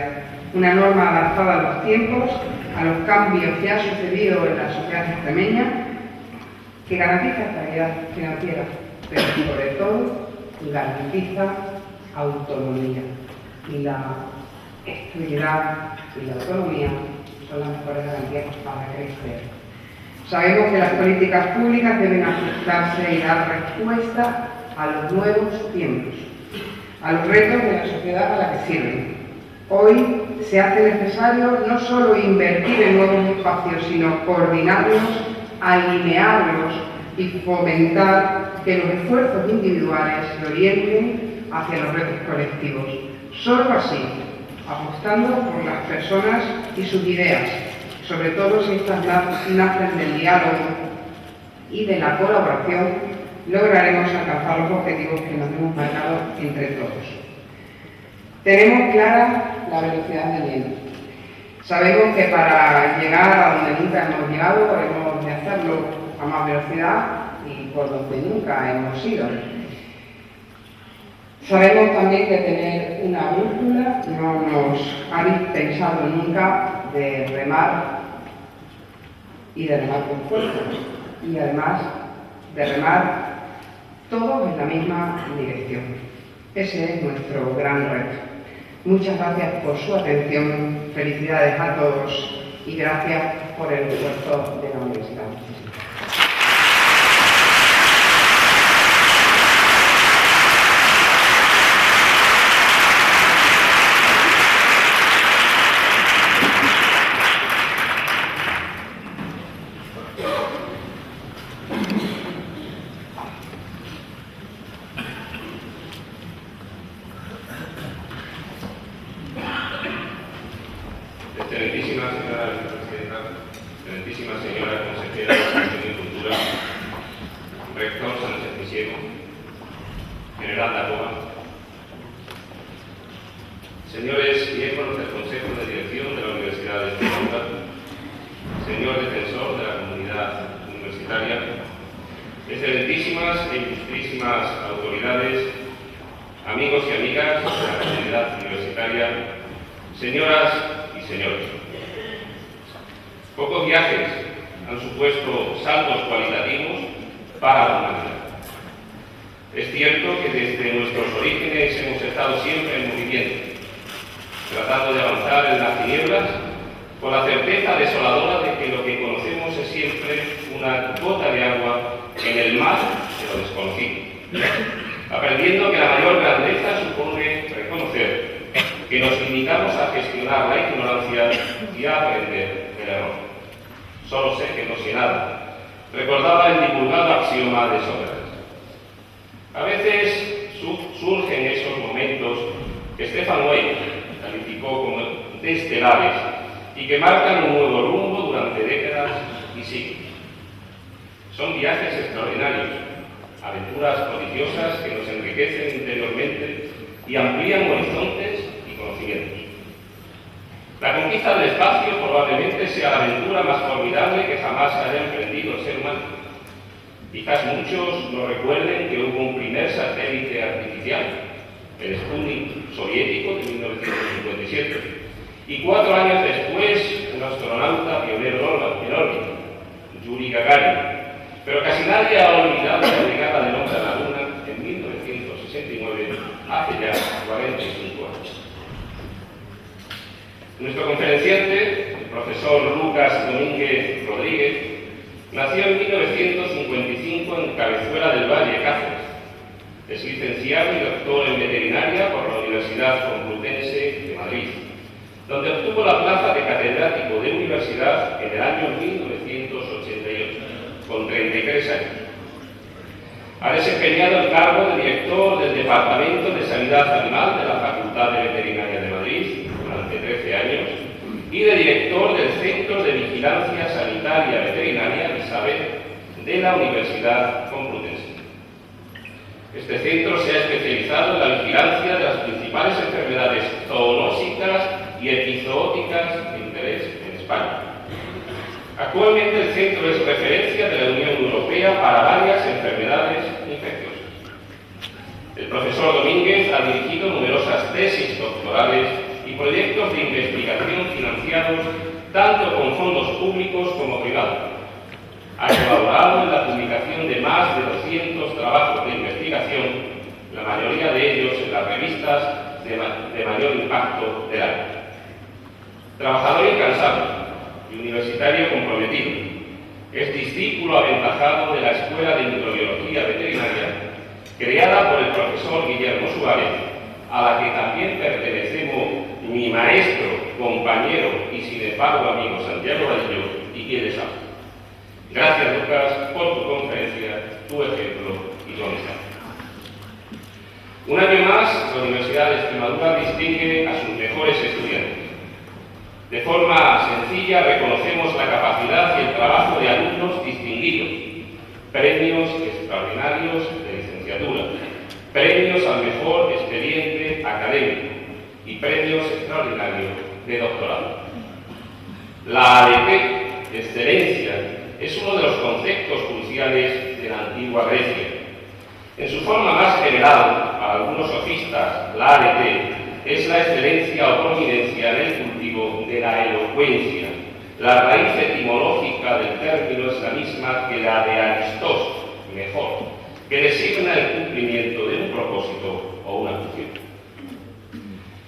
Una norma adaptada a los tiempos, a los cambios que ha sucedido en la sociedad extremeña, que garantiza estabilidad financiera, pero sobre todo garantiza autonomía. Y la estabilidad y la autonomía son las mejores garantías para crecer. Sabemos que las políticas públicas deben ajustarse y dar respuesta a los nuevos tiempos, a los retos de la sociedad a la que sirven. Hoy se hace necesario no solo invertir en nuevos espacios, sino coordinarlos, alinearlos y fomentar que los esfuerzos individuales se orienten hacia los retos colectivos. Solo así, apostando por las personas y sus ideas, sobre todo si estas nacen del diálogo y de la colaboración, lograremos alcanzar los objetivos que nos hemos marcado entre todos. Tenemos clara la velocidad del viento. Sabemos que para llegar a donde nunca hemos llegado, hemos de hacerlo a más velocidad y por donde nunca hemos ido. Sabemos también que tener una brújula no nos ha dispensado nunca de remar y de remar con fuerza y además de remar todos en la misma dirección. Ese es nuestro gran reto. Muchas gracias por su atención, felicidades a todos y gracias por el esfuerzo de la Universidad. Excelentísima señora vicepresidenta, excelentísima señora consejera de Educación y Cultura, rector Sánchez Misiego, general Dacoa, señores miembros del Consejo de Dirección de la Universidad de Extremadura, señor defensor de la comunidad universitaria, excelentísimas e ilustrísimas autoridades, amigos y amigas de la comunidad universitaria, señoras y señores. Pocos viajes han supuesto saltos cualitativos para la humanidad. Es cierto que desde nuestros orígenes hemos estado siempre en movimiento, tratando de avanzar en las tinieblas, con la certeza desoladora de que lo que conocemos es siempre una gota de agua en el mar de lo desconocido, aprendiendo que la mayor grandeza supone reconocer que nos limitamos a gestionar la ignorancia y a aprender del error. Solo sé que no sé nada, recordaba el divulgado axioma de Sócrates. A veces surgen esos momentos que Stefan Zweig calificó como estelares y que marcan un nuevo rumbo durante décadas y siglos. Son viajes extraordinarios, aventuras prodigiosas que nos enriquecen interiormente y amplían horizontes y conocimientos. La conquista del espacio probablemente sea la aventura más formidable que jamás haya emprendido el ser humano. Quizás muchos no recuerden que hubo un primer satélite artificial, el Sputnik soviético de 1957, y 4 años después un astronauta pionero en órbita, Yuri Gagarin. Pero casi nadie ha olvidado la llegada del hombre a la Luna en 1969, hace ya 45 años. Nuestro conferenciante, el profesor Lucas Domínguez Rodríguez, nació en 1955 en Cabezuela del Valle, Cáceres. Es licenciado y doctor en veterinaria por la Universidad Complutense de Madrid, donde obtuvo la plaza de catedrático de universidad en el año 1988. con 33 años. Ha desempeñado el cargo de director del Departamento de Sanidad Animal de la Facultad de Veterinaria de Madrid durante 13 años y de director del Centro de Vigilancia Sanitaria Veterinaria Isabel de la Universidad Complutense. Este centro se ha especializado en la vigilancia de las principales enfermedades zoonósicas y epizooticas de interés en España. Actualmente el centro es referencia de la Unión Europea para varias enfermedades infecciosas. El profesor Domínguez ha dirigido numerosas tesis doctorales y proyectos de investigación financiados tanto con fondos públicos como privados. Ha colaborado en la publicación de más de 200 trabajos de investigación, la mayoría de ellos en las revistas de mayor impacto del año. Trabajador incansable y universitario comprometido, es discípulo aventajado de la Escuela de Microbiología Veterinaria, creada por el profesor Guillermo Suárez, a la que también pertenecemos mi maestro, compañero y sin embargo amigo Santiago Vadillo y quien les habla. Gracias, Lucas, por tu conferencia, tu ejemplo y tu amistad. Un año más, la Universidad de Extremadura distingue a sus mejores estudiantes. De forma sencilla, reconocemos la capacidad y el trabajo de alumnos distinguidos, premios extraordinarios de licenciatura, premios al mejor expediente académico y premios extraordinarios de doctorado. La ADP, excelencia, es uno de los conceptos cruciales de la antigua Grecia. En su forma más general, para algunos sofistas, la ADP es la excelencia o prominencia en el cultivo de la elocuencia. La raíz etimológica del término es la misma que la de aristos, mejor, que designa el cumplimiento de un propósito o una función.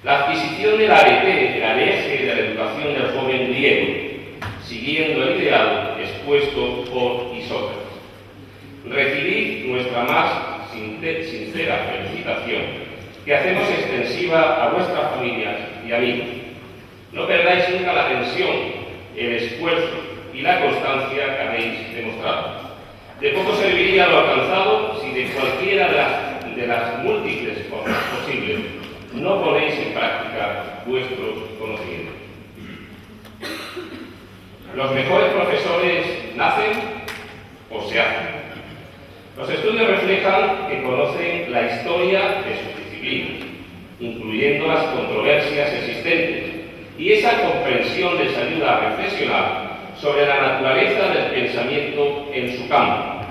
La adquisición de la ADP era el eje de la educación del joven griego, siguiendo el ideal expuesto por Isócrates. Recibid nuestra más sincera felicitación, que hacemos extensiva a vuestras familias y amigos. No perdáis nunca la tensión, el esfuerzo y la constancia que habéis demostrado. De poco serviría lo alcanzado si de cualquiera de las múltiples formas posibles no ponéis en práctica vuestros conocimientos. Los mejores profesores nacen o se hacen. Los estudios reflejan que conocen la historia de sus disciplinas, incluyendo las controversias existentes, y esa comprensión les ayuda a reflexionar sobre la naturaleza del pensamiento en su campo,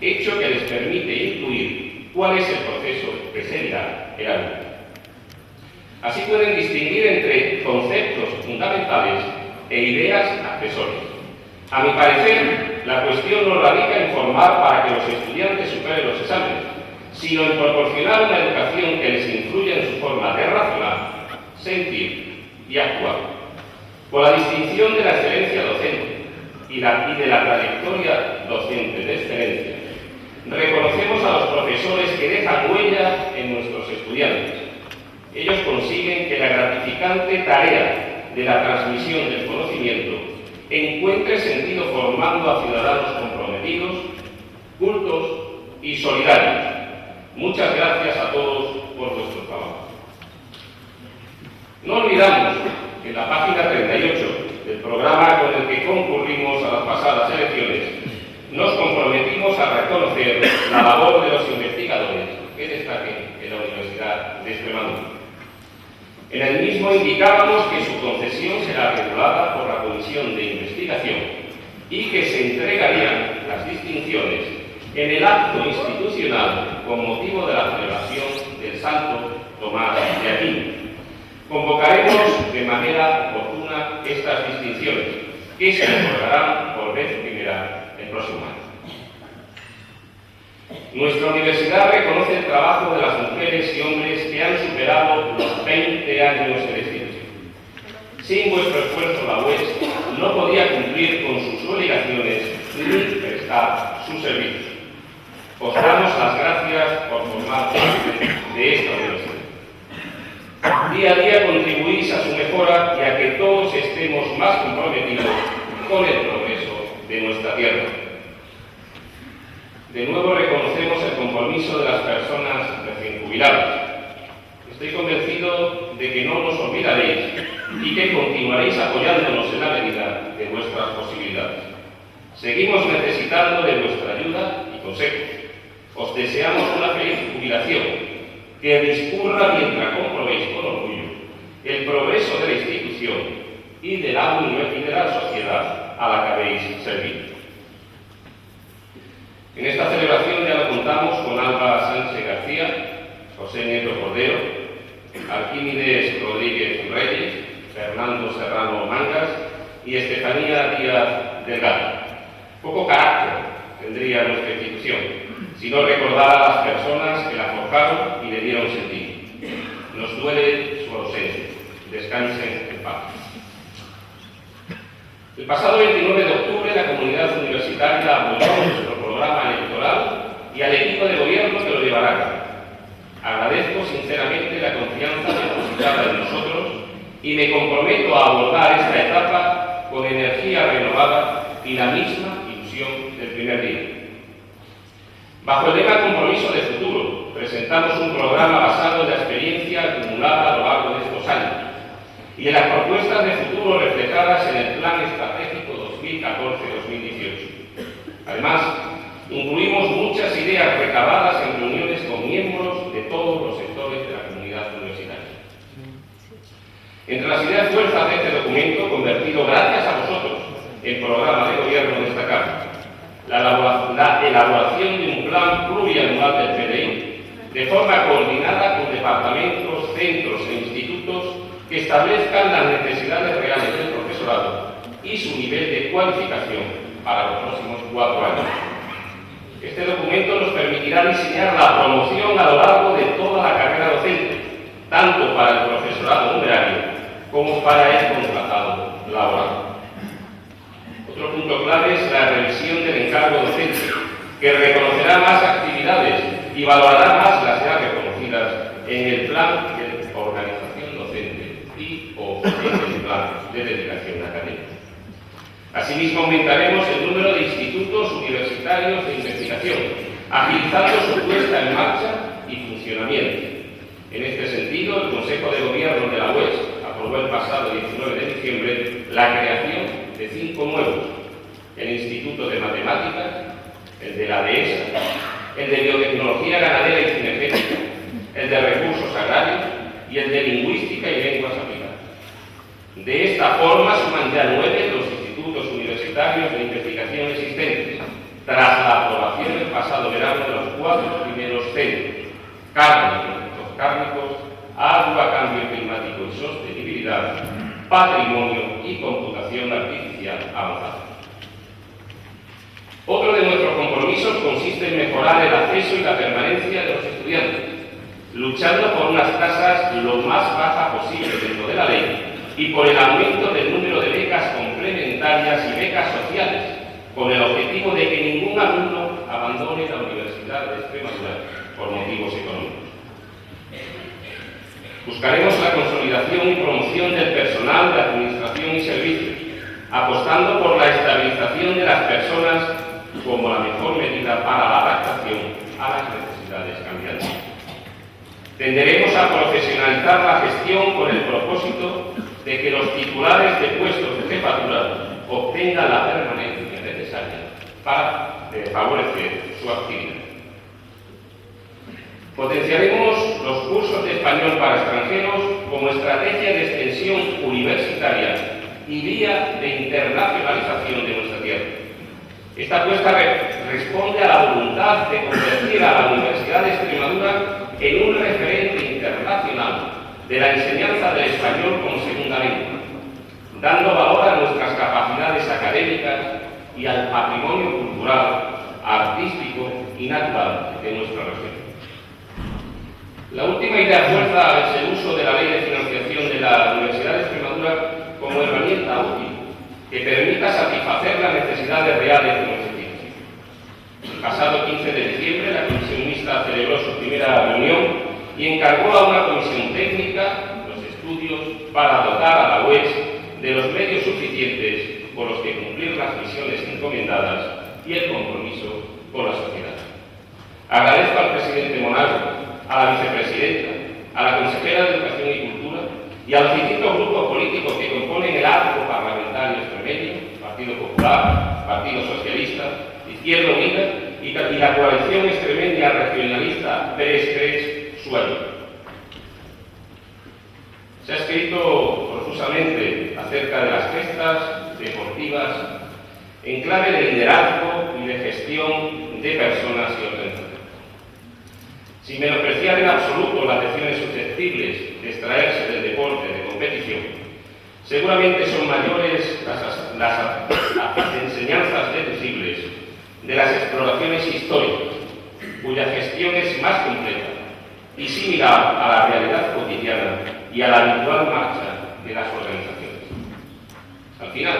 hecho que les permite incluir cuál es el proceso que seguirá el alumno. Así pueden distinguir entre conceptos fundamentales e ideas accesorias. A mi parecer, la cuestión no radica en formar para que los estudiantes superen los exámenes, sino en proporcionar una educación que les influya en su forma de razonar, sentir y actuar. Por la distinción de la excelencia docente y de la trayectoria docente de excelencia, reconocemos a los profesores que dejan huella en nuestros estudiantes. Ellos consiguen que la gratificante tarea de la transmisión del conocimiento encuentre sentido formando a ciudadanos comprometidos, cultos y solidarios. Muchas gracias a todos por vuestro trabajo. No olvidamos que en la página 38 del programa con el que concurrimos a las pasadas elecciones nos comprometimos a reconocer la labor de los investigadores que destaquen en la Universidad de Extremadura. En el mismo indicábamos que su concesión será regulada por la Comisión de Investigación y que se entregarían las distinciones en el acto institucional con motivo de la celebración del Santo Tomás de Aquino. Convocaremos de manera oportuna estas distinciones, que se otorgarán por vez primera el próximo año. Nuestra universidad reconoce el trabajo de las mujeres y hombres que han superado los 20 años de distinción. Sin vuestro esfuerzo, la UES no podía cumplir con sus obligaciones ni prestar sus servicios. Os damos las gracias por formar parte de esta universidad. Día a día contribuís a su mejora y a que todos estemos más comprometidos con el progreso de nuestra tierra. de nuevo reconocemos el compromiso de las personas recién jubiladas. Estoy convencido de que no nos olvidaréis y que continuaréis apoyándonos en la medida de vuestras posibilidades. Seguimos necesitando de vuestra ayuda y consejos. Os deseamos una feliz jubilación, que discurra mientras comprobéis con orgullo el progreso de la institución y de la sociedad a la que habéis servido. En esta celebración ya lo contamos con Alba Sánchez García, José Nieto Cordero, Arquímedes Rodríguez Reyes, Fernando Serrano Mangas y Estefanía Díaz Delgado. Poco carácter tendría nuestra institución si no recordara a las personas que la forjaron y le dieron sentido. Nos duele su ausencia. Descansen en paz. El pasado 29 de octubre la comunidad universitaria apoyó nuestro programa electoral y al equipo de gobierno que lo llevará a cabo. Agradezco sinceramente la confianza depositada en nosotros y me comprometo a abordar esta etapa con energía renovada y la misma ilusión del primer día. Bajo el lema Compromiso de Futuro, presentamos un programa basado en la experiencia acumulada a lo largo de estos años y en las propuestas de futuro reflejadas en el Plan Estratégico 2014-2018. Además, incluimos muchas ideas recabadas en reuniones con miembros de todos los sectores de la comunidad universitaria. Entre las ideas fuerzas de este documento, convertido gracias a vosotros en programa de gobierno destacable, la elaboración de un plan plurianual del PDI, de forma coordinada con departamentos, centros e institutos que establezcan las necesidades reales del profesorado y su nivel de cualificación para los próximos 4 años. Este documento nos permitirá diseñar la promoción a lo largo de toda la carrera docente, tanto para el profesorado numerario como para el contratado laboral. Otro punto clave es la revisión del encargo docente, que reconocerá más actividades y valorará más las ya reconocidas en el plan de organización docente y/o en el plan de dedicación académica. Asimismo, aumentaremos el número de institutos universitarios de investigación, agilizando su puesta en marcha y funcionamiento. En este sentido, el Consejo de Gobierno de la UES aprobó el pasado 19 de diciembre la creación de 5 nuevos: el Instituto de Matemáticas, el de la dehesa, el de Biotecnología Ganadera y Cinegética, el de Recursos Agrarios y el de Lingüística y Lenguas Aplicadas. De esta forma suman ya 9 los institutos universitarios de investigación existentes, tras la aprobación el pasado verano de los 4 primeros centros: carne y productos cárnicos, agua, cambio climático y sostenibilidad, patrimonio y computación artificial avanzada. Otro de nuestros compromisos consiste en mejorar el acceso y la permanencia de los estudiantes, luchando por unas tasas lo más bajas posible dentro de la ley y por el aumento del número de becas complementarias y becas sociales, con el objetivo de que ningún alumno abandone la Universidad de Extremadura por motivos económicos. Buscaremos la consolidación y promoción del personal de administración y servicios, apostando por la estabilización de las personas como la mejor medida para la adaptación a las necesidades cambiantes. Tenderemos a profesionalizar la gestión con el propósito de que los titulares de puestos de jefatura obtengan la permanencia necesaria para favorecer su actividad. Potenciaremos los cursos de español para extranjeros como estrategia de extensión universitaria y vía de internacionalización de nuestra tierra. Esta apuesta responde a la voluntad de convertir a la Universidad de Extremadura en un referente internacional de la enseñanza del español como segunda lengua, dando valor a nuestras capacidades académicas y al patrimonio cultural, artístico y natural de nuestra región. La última idea fuerza es el uso de la Ley de Financiación de la Universidad de Extremadura como herramienta útil que permita satisfacer las necesidades reales de nuestra institución. El pasado 15 de diciembre la Comisión Mixta celebró su primera reunión y encargó a una comisión técnica los estudios para dotar a la UES de los medios suficientes por los que cumplir las misiones encomendadas y el compromiso con la sociedad. Agradezco al presidente Monago, a la vicepresidenta, a la consejera de Educación y Cultura y a los distintos grupos políticos que componen el arco parlamentario extremeño, Partido Popular, Partido Socialista, Izquierda Unida y la coalición extremeña regionalista Pérez-Creix, su ayuda. Se ha escrito profusamente acerca de las gestas deportivas en clave de liderazgo y de gestión de personas y organizaciones. Sin menospreciar en absoluto las lecciones susceptibles de extraerse del deporte de competición, seguramente son mayores las enseñanzas deducibles de las exploraciones históricas, cuya gestión es más completa y similar a la realidad cotidiana y a la habitual marcha de las organizaciones. Al final,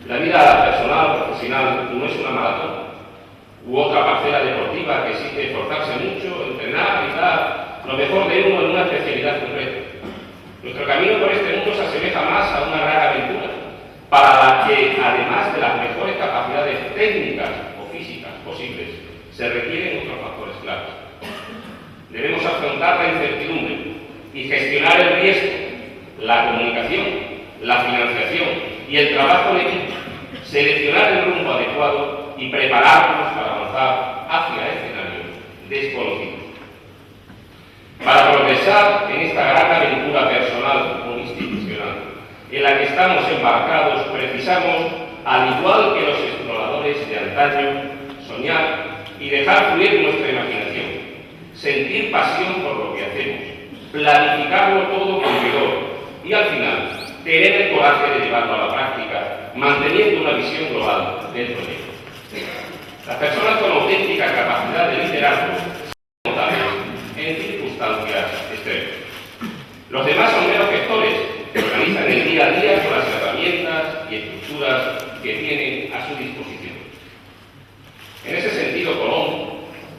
la vida personal o profesional no es una maratón u otra parcela deportiva que exige esforzarse mucho, entrenar y dar lo mejor de uno en una especialidad concreta. Nuestro camino por este mundo se asemeja más a una gran aventura, para la que, además de las mejores capacidades técnicas o físicas posibles, se requieren otros factores claves. Debemos afrontar la incertidumbre y gestionar el riesgo, la comunicación, la financiación y el trabajo en equipo, seleccionar el rumbo adecuado y prepararnos para avanzar hacia escenarios desconocidos. Para progresar en esta gran aventura personal o institucional en la que estamos embarcados, precisamos, al igual que los exploradores de antaño, soñar y dejar fluir nuestra imaginación, sentir pasión por lo que hacemos, planificarlo todo con rigor y, al final, tener el coraje de llevarlo a la práctica, manteniendo una visión global del proyecto. Las personas con auténtica capacidad de liderazgo son notables en circunstancias extremas. Los demás son meros gestores que organizan el día a día con las herramientas y estructuras que tienen a su disposición. En ese sentido, Colón,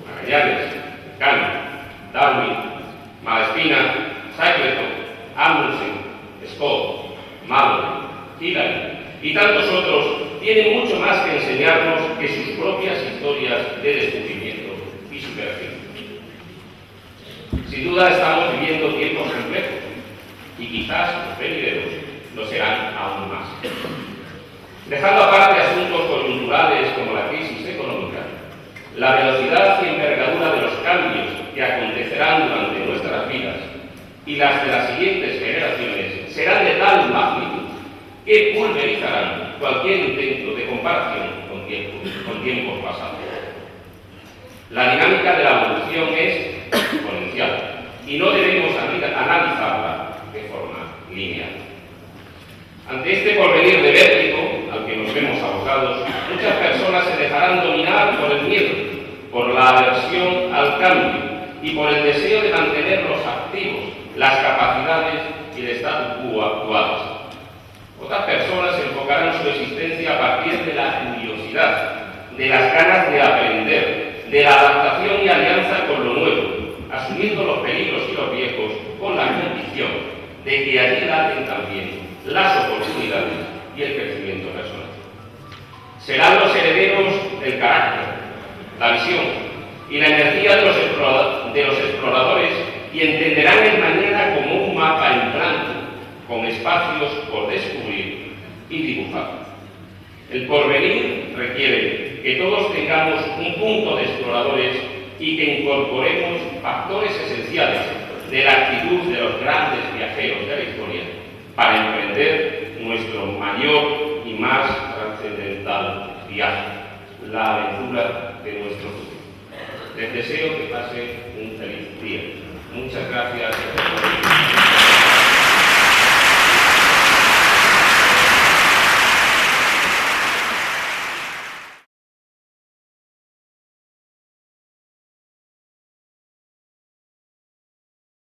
Magallanes, Kant, Darwin, Malespina, Shackleton, Amundsen, Scott, Mallory, Hillary y tantos otros tienen mucho más que enseñarnos que sus propias historias de descubrimiento y superación. Sin duda estamos viviendo tiempos complejos y quizás los venideros lo serán aún más. Dejando aparte asuntos coyunturales como la crisis económica, la velocidad y envergadura de los cambios que acontecerán durante nuestras vidas y las de las siguientes generaciones serán de tal magnitud que pulverizarán cualquier intento de comparación con tiempos pasados. La dinámica de la evolución es exponencial y no debemos analizarla de forma lineal. Ante este porvenir de vértigo al que nos vemos abocados, muchas personas se dejarán dominar por el miedo, por la aversión al cambio y por el deseo de mantenerlos activos, las capacidades y el status quo actuales. Otras personas enfocarán su existencia a partir de la curiosidad, de las ganas de aprender, de la adaptación y alianza con lo nuevo, asumiendo los peligros y los riesgos con la convicción de que allí laten también las oportunidades y el crecimiento personal. Serán los herederos del carácter, la visión y la energía de los exploradores y entenderán el mañana como un mapa en blanco, con espacios por descubrir y dibujar. El porvenir requiere que todos tengamos un punto de exploradores y que incorporemos factores esenciales de la actitud de los grandes viajeros de la historia para emprender nuestro mayor y más trascendental viaje, la aventura de nuestro futuro. Les deseo que pasen un feliz día. Muchas gracias.